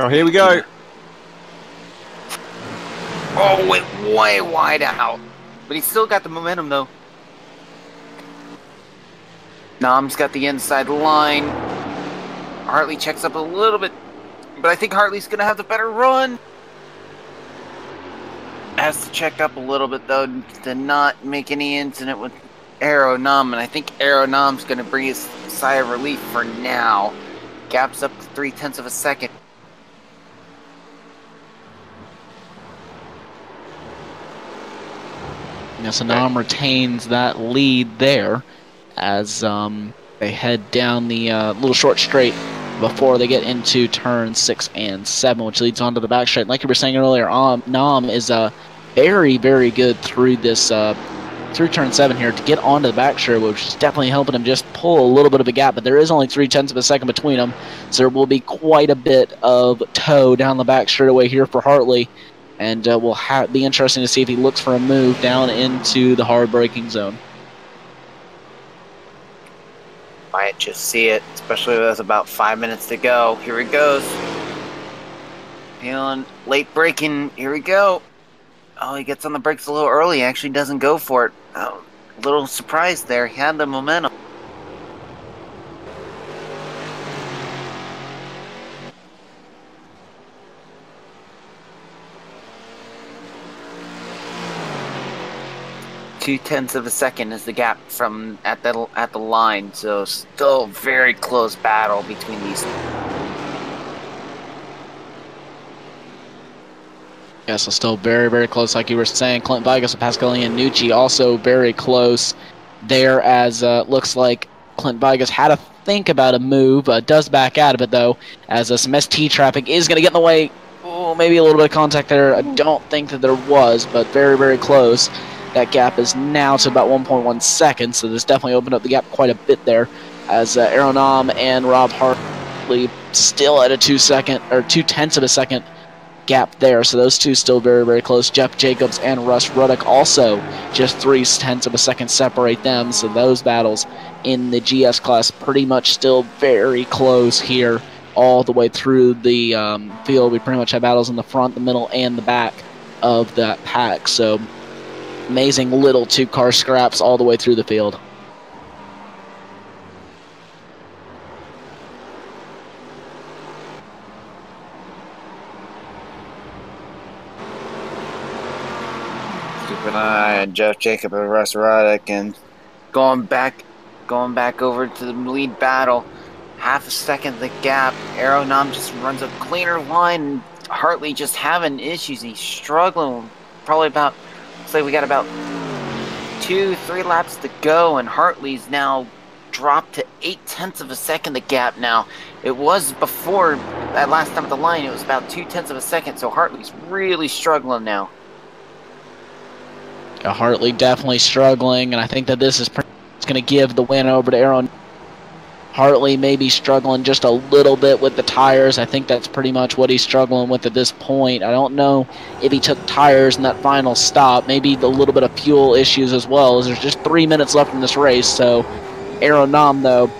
Oh, here we go. Oh, went way wide out. But he's still got the momentum, though. Nam's got the inside line. Hartley checks up a little bit. But I think Hartley's going to have the better run. Has to check up a little bit, though, to not make any incident with Aero Nam. And I think Aero Nam's going to bring his sigh of relief for now. Gap's up to 0.3 of a second. Yeah, so Nam retains that lead there as they head down the little short straight before they get into turn 6 and 7, which leads on to the back straight. Like you were saying earlier, Nam is very, very good through this through turn 7 here to get onto the back straight, which is definitely helping him just pull a little bit of a gap. But there is only 0.3 of a second between them, so there will be quite a bit of tow down the back straightaway here for Hartley. And will be interesting to see if he looks for a move down into the hard braking zone. Might just see it, especially with about 5 minutes to go. Here he goes. Feeling late braking. Here we go. Oh, he gets on the brakes a little early. Actually doesn't go for it. Oh, a little surprised there. He had the momentum. .2 of a second is the gap from at the line, so still very close battle between these. Yeah, so still very, very close, like you were saying. Clint Vigas and Pascalian Nucci also very close there, as looks like Clint Vigas had to think about a move, does back out of it though, as some ST traffic is going to get in the way. Oh, maybe a little bit of contact there. I don't think that there was, but very, very close. That gap is now to about 1.1 seconds, so this definitely opened up the gap quite a bit there, as Aero Nam and Rob Hartley still at a 0.2 of a second gap there, so those two still very, very close. Jeff Jacobs and Russ Ruddock also just 0.3 of a second separate them, so those battles in the GS class pretty much still very close here all the way through the field. We pretty much have battles in the front, the middle, and the back of that pack, so amazing little two-car scraps all the way through the field. Keep an eye on Jeff Jacob and Russ Ruddock, and going back over to the lead battle. Half a second the gap. Aero Nam just runs a cleaner line, and Hartley just having issues. He's struggling. Probably about, say we got about 2-3 laps to go, and Hartley's now dropped to 0.8 of a second the gap now. It was before that last time at the line, it was about 0.2 of a second, so Hartley's really struggling now. Hartley definitely struggling, and I think that this is going to give the win over to Aero. Hartley may be struggling just a little bit with the tires. I think that's pretty much what he's struggling with at this point. I don't know if he took tires in that final stop. Maybe a little bit of fuel issues as well, as there's just 3 minutes left in this race. So Aero Nam, though,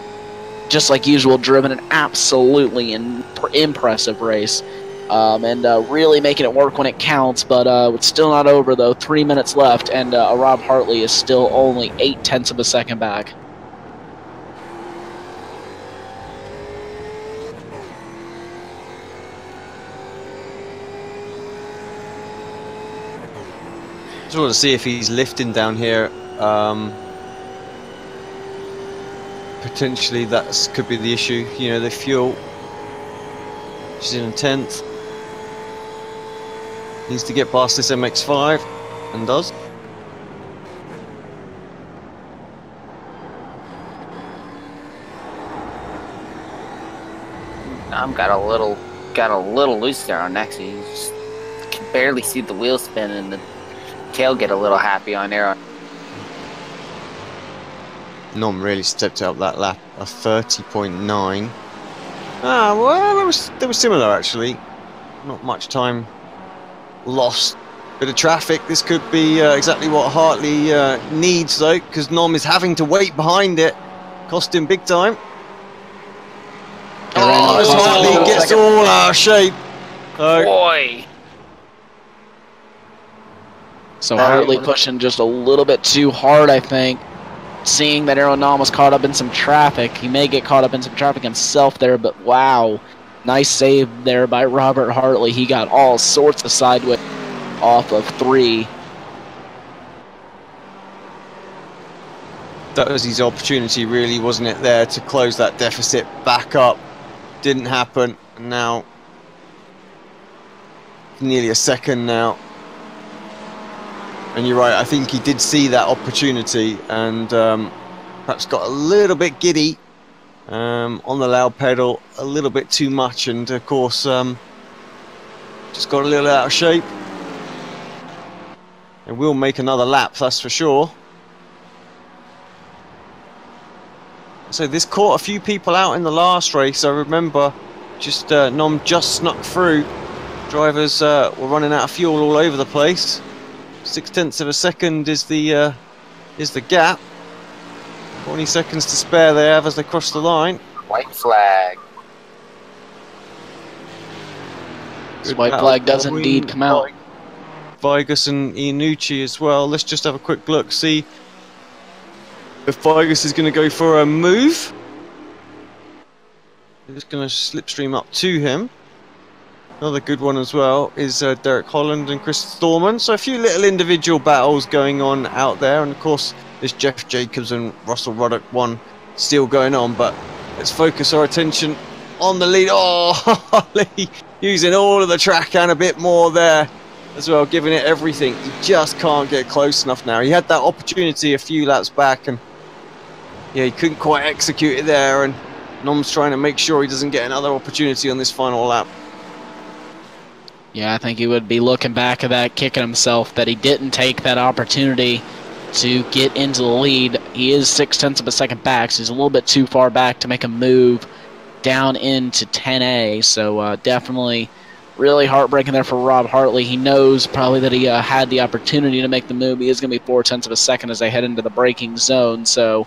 just like usual, driven an absolutely impressive race. And really making it work when it counts, but it's still not over, though. 3 minutes left, and Rob Hartley is still only 0.8 of a second back. Just want to see if he's lifting down here. Potentially that could be the issue. You know, the fuel. She's in 10th. Needs to get past this MX-5, and does. I'm got a little loose there on next. You just can barely see the wheel spin, and the tail get a little happy on there. Nom really stepped up that lap. A 30.9. Ah, well, they were similar actually. Not much time lost. Bit of traffic. This could be exactly what Hartley needs though, because Nom is having to wait behind it. Cost him big time. Oh, as Hartley gets all out of shape. Boy. So Hartley pushing just a little bit too hard, I think. Seeing that Aaron Nom was caught up in some traffic. He may get caught up in some traffic himself there, but wow. Nice save there by Robert Hartley. He got all sorts of sideways off of 3. That was his opportunity, really, wasn't it, there to close that deficit back up. Didn't happen. And now, nearly a second now. And you're right, I think he did see that opportunity and perhaps got a little bit giddy on the loud pedal, a little bit too much, and of course just got a little out of shape. And we'll make another lap, that's for sure. So this caught a few people out in the last race. I remember just Nom just snuck through. Drivers were running out of fuel all over the place. 0.6 of a second is the gap. 20 seconds to spare they have as they cross the line. White flag. This white flag does indeed come out. Vigus and Iannucci as well. Let's just have a quick look, see if Vigus is going to go for a move. He's just going to slipstream up to him. Another good one as well is Derek Holland and Chris Thorman. So a few little individual battles going on out there. And of course, there's Jeff Jacobs and Russell Ruddock one still going on. But let's focus our attention on the lead. Oh, Hartley using all of the track and a bit more there as well, giving it everything. He just can't get close enough now. He had that opportunity a few laps back and yeah, he couldn't quite execute it there. And Nom's trying to make sure he doesn't get another opportunity on this final lap. Yeah, I think he would be looking back at that, kicking himself that he didn't take that opportunity to get into the lead. He is 0.6 of a second back, so he's a little bit too far back to make a move down into 10A. So definitely really heartbreaking there for Rob Hartley. He knows probably that he had the opportunity to make the move. He is going to be 0.4 of a second as they head into the braking zone. So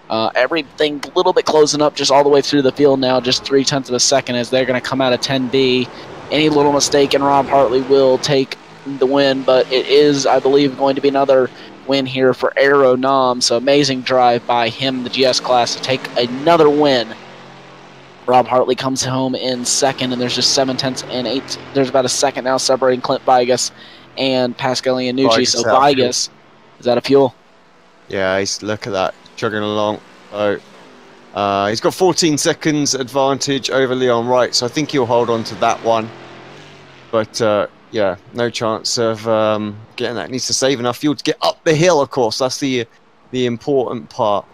everything a little bit closing up just all the way through the field now, just 0.3 of a second as they're going to come out of 10B. Any little mistake and Rob Hartley will take the win, but it is, I believe, going to be another win here for Aero Nom. So amazing drive by him, the GS class, to take another win. Rob Hartley comes home in second, and there's just 0.7 and 8. There's about a second now separating Clint Vigus and Pascal Iannucci. So Vigus, is that a fuel? Yeah, look at that, chugging along. Oh. He's got 14 seconds advantage over Leon Wright, so I think he'll hold on to that one. But yeah, no chance of getting that. Needs to save enough fuel to get up the hill, of course. That's the important part.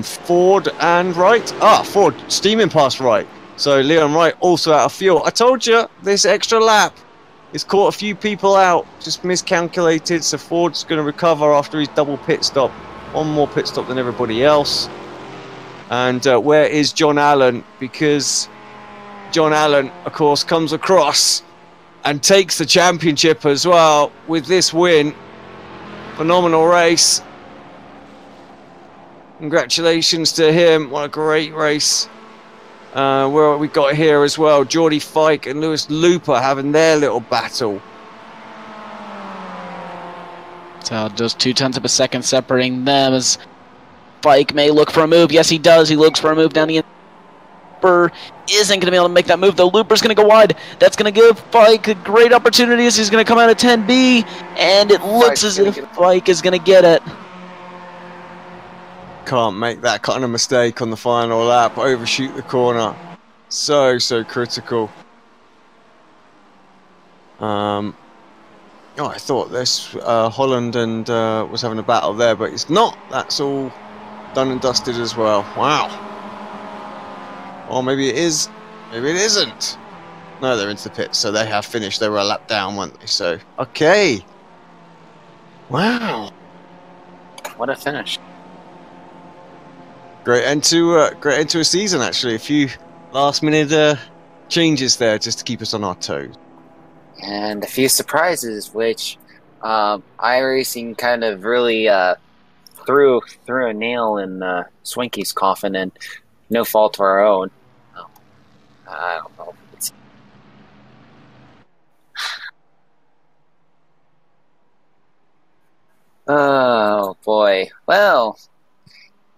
Ford and Wright. Ford steaming past Wright. So Leon Wright also out of fuel. I told you, this extra lap has caught a few people out. Just miscalculated, so Ford's going to recover after his double pit stop. One more pit stop than everybody else. And where is John Allen? Because John Allen, of course, comes across and takes the championship as well with this win. Phenomenal race. Congratulations to him. What a great race. Where we got here as well, Geordie Fike and Lewis Looper having their little battle. So just 0.2 of a second separating them as Fike may look for a move. Yes, he does. He looks for a move down the end. Looper isn't going to be able to make that move. The Looper's going to go wide. That's going to give Fike a great opportunity as he's going to come out of 10B, and it looks as if Fike is going to get it. Can't make that kind of mistake on the final lap. Overshoot the corner. So critical. I thought this Holland and was having a battle there, but it's not. That's all done and dusted as well. Wow. Or maybe it is. Maybe it isn't. No, they're into the pits, so they have finished. They were a lap down, weren't they? So, okay. Wow. What a finish. Great end to a season. Actually, a few last-minute changes there just to keep us on our toes. And a few surprises, which iRacing kind of really threw a nail in Swinky's coffin, and no fault of our own. I don't know. Oh boy. Well,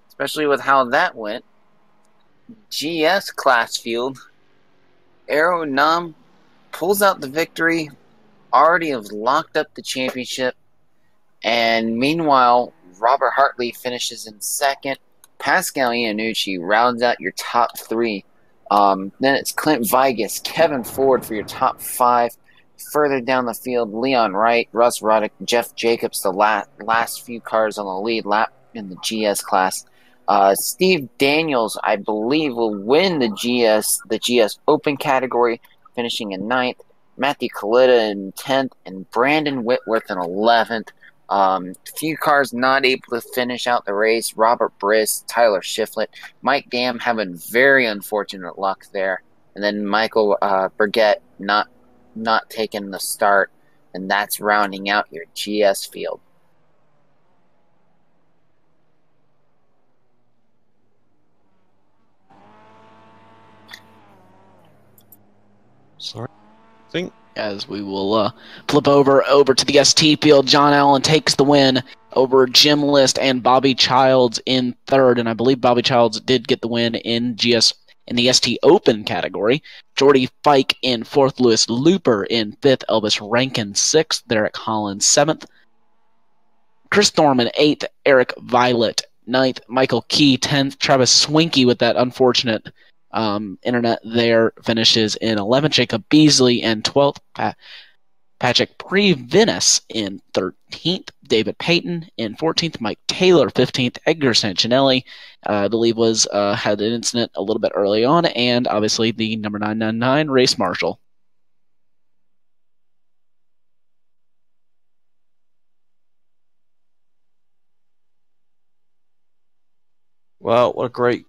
especially with how that went. GS class field. Aero Nam pulls out the victory. Already have locked up the championship. And meanwhile, Robert Hartley finishes in second. Pascal Iannucci rounds out your top three. Then it's Clint Vigas, Kevin Ford for your top five. Further down the field, Leon Wright, Russ Roddick, Jeff Jacobs, the last few cars on the lead lap in the GS class. Steve Daniels, I believe, will win the GS Open category, finishing in 9th. Matthew Kalita in 10th, and Brandon Whitworth in 11th. Few cars not able to finish out the race. Robert Briss, Tyler Shiflett, Mike Dam having very unfortunate luck there, and then Michael Burgett not taking the start, and that's rounding out your GS field. Sorry, I think. As we will flip over to the ST field, John Allen takes the win over Jim List and Bobby Childs in third, and I believe Bobby Childs did get the win in the ST Open category. Jordy Fike in fourth, Lewis Looper in fifth, Elvis Rankin sixth, Derek Hollins seventh, Chris Thorman eighth, Eric Violet ninth, Michael Key 10th, Travis Swinky with that unfortunate internet there finishes in 11th, Jacob Beasley in 12th, Patrick Previnis in 13th, David Payton in 14th, Mike Taylor 15th, Edgar Sancinelli, I believe had an incident a little bit early on, and obviously the number 999 race marshal. Well, what a great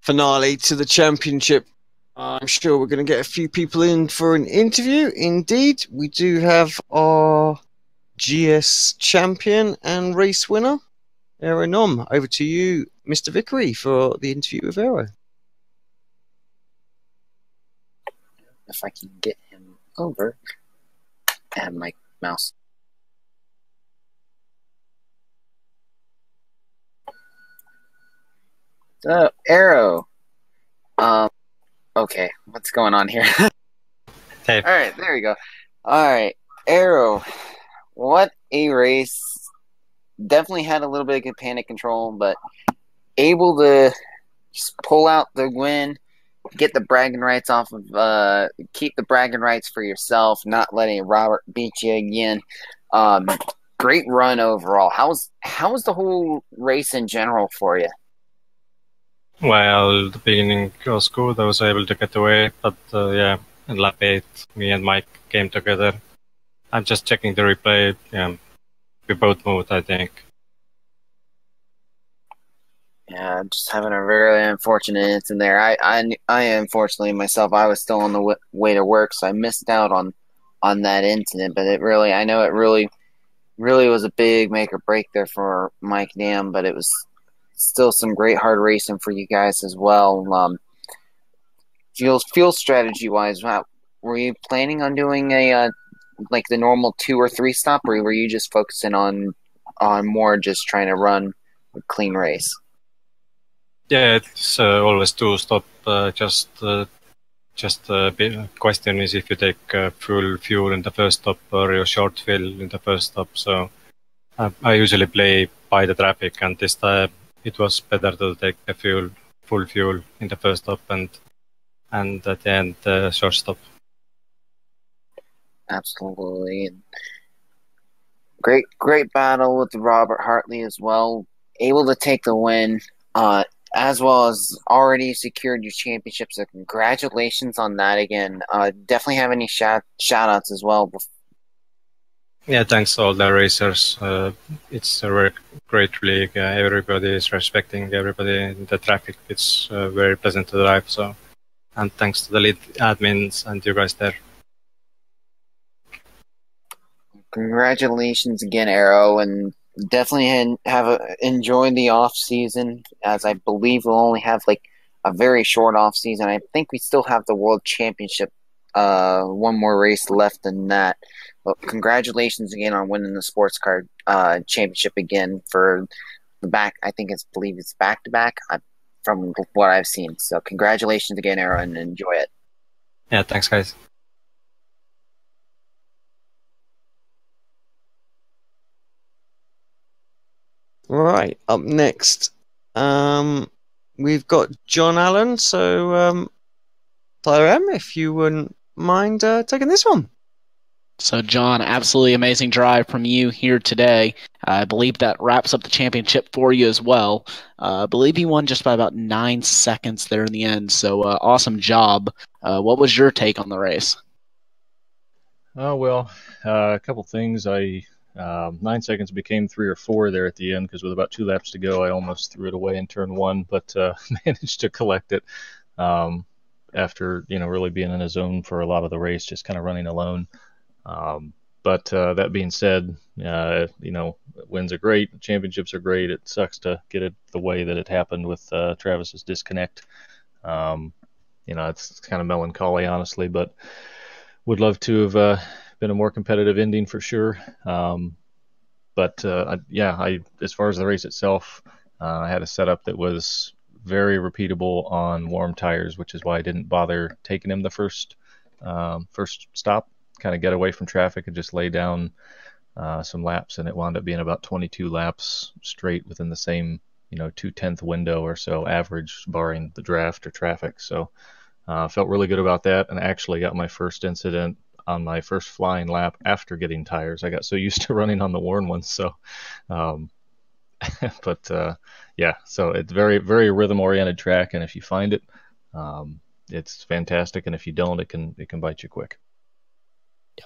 finale to the championship. I'm sure we're going to get a few people in for an interview. Indeed, we do have our GS champion and race winner, Aero Nom. Over to you, Mr. Vickery, for the interview with Aero. If I can get him over, and my mouse. So, Aero. Okay, what's going on here? Hey. Alright, there we go. Alright, Aero. What a race. Definitely had a little bit of panic control, but able to just pull out the win, get the bragging rights off of, keep the bragging rights for yourself, not letting Robert beat you again. Great run overall. How was the whole race in general for you? Well, the beginning was good. I was able to get away, but yeah, in lap 8, me and Mike came together. I'm just checking the replay. Yeah, we both moved, I think. Yeah, just having a very unfortunate incident there. I unfortunately myself, I was still on the way to work, so I missed out on that incident. But I know it really was a big make or break there for Mike Dam, but it was still some great hard racing for you guys as well. Fuel strategy wise, were you planning on doing a like the normal 2 or 3 stop, or were you just focusing on more just trying to run a clean race? Yeah, it's always 2 stop. Just the question is if you take full fuel in the first stop or you short fill in the first stop. So I usually play by the traffic, and this time it was better to take the full fuel in the first stop and at the end short stop. Absolutely. Great battle with Robert Hartley as well. Able to take the win, as well as already secured your championship. So congratulations on that again. Definitely have any shout outs as well. Yeah, thanks to all the racers. It's a very great league. Everybody is respecting everybody. The traffic is very pleasant to drive. So, and thanks to the lead admins and you guys there. Congratulations again, Arrow, and definitely enjoy the off season. As I believe we'll only have like a very short off season. I think we still have the World Championship, one more race left than that. But congratulations again on winning the sports car championship again for the back. I believe it's back to back from what I've seen. So congratulations again, Arrow, and enjoy it. Yeah, thanks, guys. Right, up next, we've got John Allen. So, Tyler M, if you wouldn't mind taking this one. So, John, absolutely amazing drive from you here today. I believe that wraps up the championship for you as well. I believe you won just by about 9 seconds there in the end. So, awesome job. What was your take on the race? Oh, well, a couple things. 9 seconds became 3 or 4 there at the end because with about 2 laps to go, I almost threw it away in turn 1, but managed to collect it after really being in a zone for a lot of the race, just kind of running alone. But that being said, wins are great, championships are great. It sucks to get it the way that it happened with Travis's disconnect. It's kind of melancholy, honestly, but would love to have been a more competitive ending for sure. But as far as the race itself, I had a setup that was very repeatable on warm tires, which is why I didn't bother taking him the first stop. Kind of get away from traffic and just lay down some laps, and it wound up being about 22 laps straight within the same 2/10 window or so average, barring the draft or traffic. So felt really good about that, and actually got my first incident on my first flying lap after getting tires. I got so used to running on the worn ones. So so it's very, very rhythm oriented track, and if you find it, it's fantastic, and if you don't, it can bite you quick.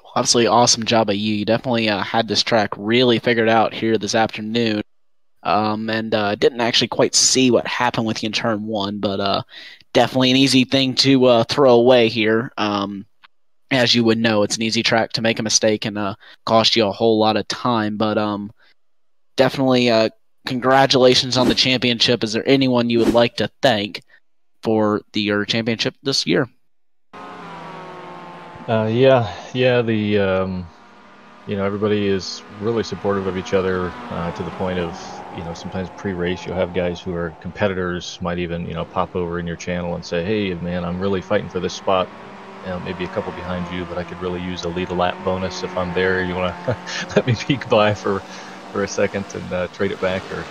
Well, absolutely awesome job by you. You definitely had this track really figured out here this afternoon. And didn't actually quite see what happened with you in turn 1, but definitely an easy thing to throw away here. As you would know, it's an easy track to make a mistake and cost you a whole lot of time. But definitely congratulations on the championship. Is there anyone you would like to thank for your championship this year? Everybody is really supportive of each other to the point of, sometimes pre-race you'll have guys who are competitors might even, pop over in your channel and say, hey, man, I'm really fighting for this spot. Maybe a couple behind you, but I could really use a lead a lap bonus if I'm there. You want to let me peek by for a second and trade it back? Or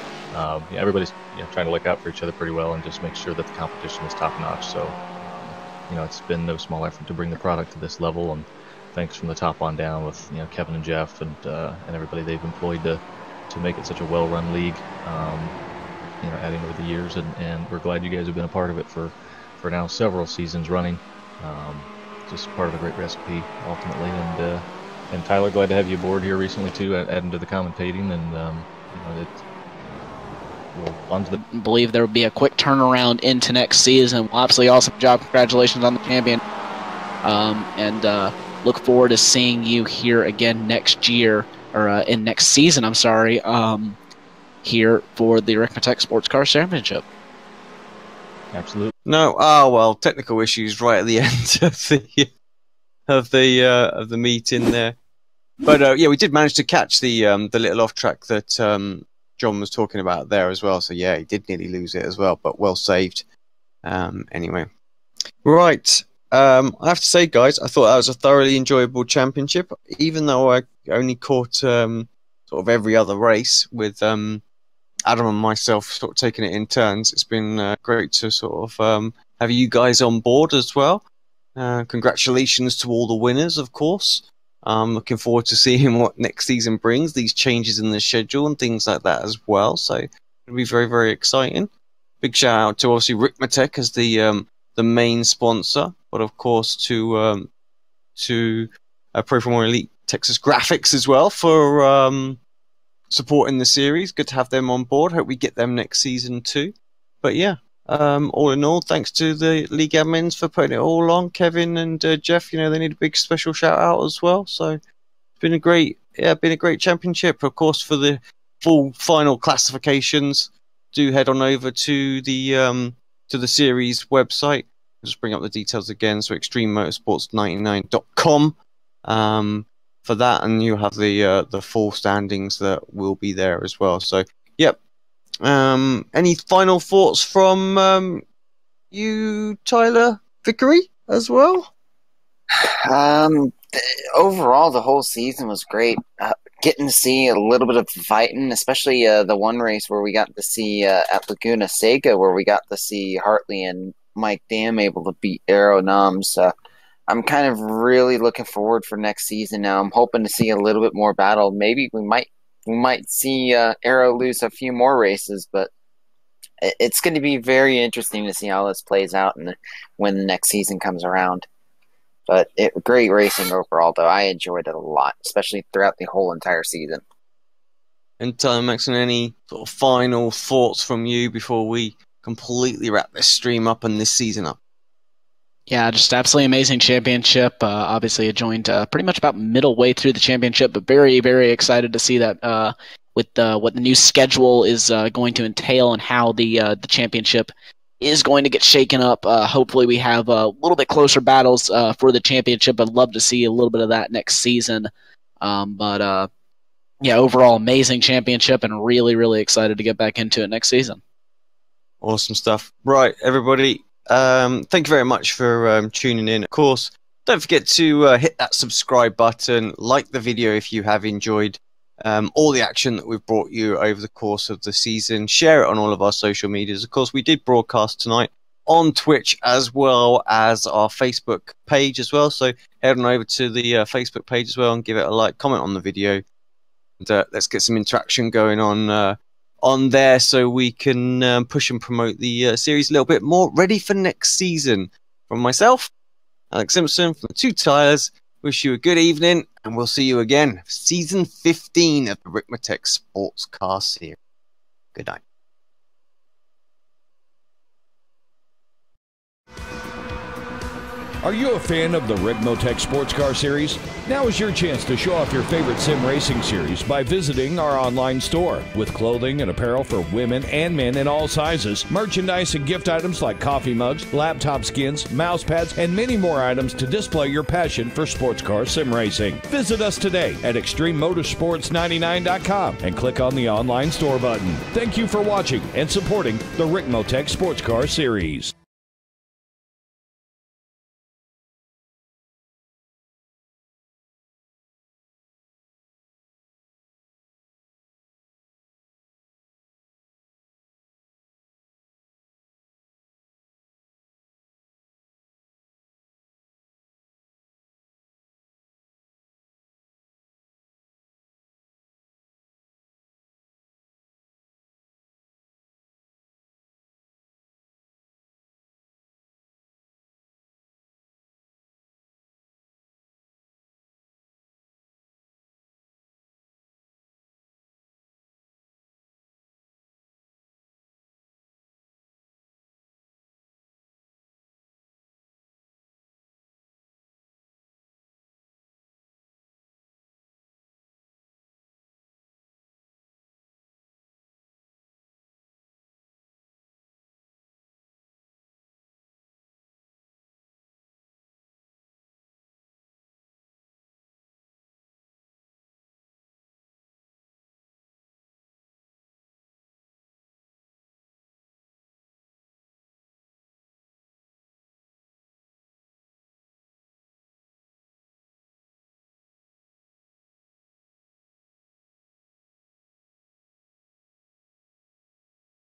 everybody's trying to look out for each other pretty well and just make sure that the competition is top notch. So it's been no small effort to bring the product to this level, and thanks from the top on down with Kevin and Jeff and everybody they've employed to make it such a well-run league. Adding over the years, and we're glad you guys have been a part of it for now several seasons running. Just part of a great recipe ultimately, and Tyler, glad to have you aboard here recently too, adding to the commentating, and I believe there will be a quick turnaround into next season. Well, absolutely awesome job. Congratulations on the champion. And look forward to seeing you here again next year, or in next season, I'm sorry, here for the Ricmotech Sports Car Championship. Absolutely. No, technical issues right at the end of the meeting there. But we did manage to catch the little off track that John was talking about there as well. So yeah, he did nearly lose it as well, but well saved. Anyway, right. I have to say, guys, I thought that was a thoroughly enjoyable championship, even though I only caught sort of every other race with Adam and myself sort of taking it in turns. It's been great to sort of have you guys on board as well. Congratulations to all the winners, of course. I'm looking forward to seeing what next season brings, these changes in the schedule and things like that as well. So it'll be very, very exciting. Big shout out to obviously Ricmotech as the main sponsor, but of course to Pro Formula Elite Texas Graphics as well for supporting the series. Good to have them on board. Hope we get them next season too. But yeah, all in all, thanks to the league admins for putting it all on. Kevin and Jeff, you know, they need a big special shout out as well. So it's been a great championship. Of course, for the full final classifications, do head on over to the series website. I'll just bring up the details again. So extrememotorsports99.com for that, and you have the full standings that will be there as well. So yep. Any final thoughts from you, Tyler Vickery, as well? Overall, the whole season was great. Getting to see a little bit of fighting, especially the one race where we got to see at Laguna Seca, where we got to see Hartley and Mike Dam able to beat Aero Noms. I'm kind of really looking forward for next season now. I'm hoping to see a little bit more battle. Maybe we might see Aero lose a few more races, but it's going to be very interesting to see how this plays out when the next season comes around. But great racing overall, though. I enjoyed it a lot, especially throughout the whole entire season. And Maxon, any sort of final thoughts from you before we completely wrap this stream up and this season up? Yeah, just absolutely amazing championship. Obviously, I joined pretty much about middle way through the championship, but very, very excited to see that with what the new schedule is going to entail and how the championship is going to get shaken up. Hopefully, we have a little bit closer battles for the championship. I'd love to see a little bit of that next season. But overall, amazing championship, and really, really excited to get back into it next season. Awesome stuff. Right, everybody. Thank you very much for tuning in. Of course, don't forget to hit that subscribe button, like the video if you have enjoyed all the action that we've brought you over the course of the season. Share it on all of our social medias. Of course, we did broadcast tonight on Twitch as well as our Facebook page as well. So head on over to the Facebook page as well and give it a like, comment on the video. And, let's get some interaction going on there so we can push and promote the series a little bit more. Ready for next season. From myself, Alex Simpson, from the two Tylers, wish you a good evening, and we'll see you again for season 15 of the Ricmotech Sports Car Series. Good night. Are you a fan of the Ricmotech Sports Car Series? Now is your chance to show off your favorite sim racing series by visiting our online store. With clothing and apparel for women and men in all sizes, merchandise and gift items like coffee mugs, laptop skins, mouse pads, and many more items to display your passion for sports car sim racing. Visit us today at extrememotorsports99.com and click on the online store button. Thank you for watching and supporting the Ricmotech Sports Car Series.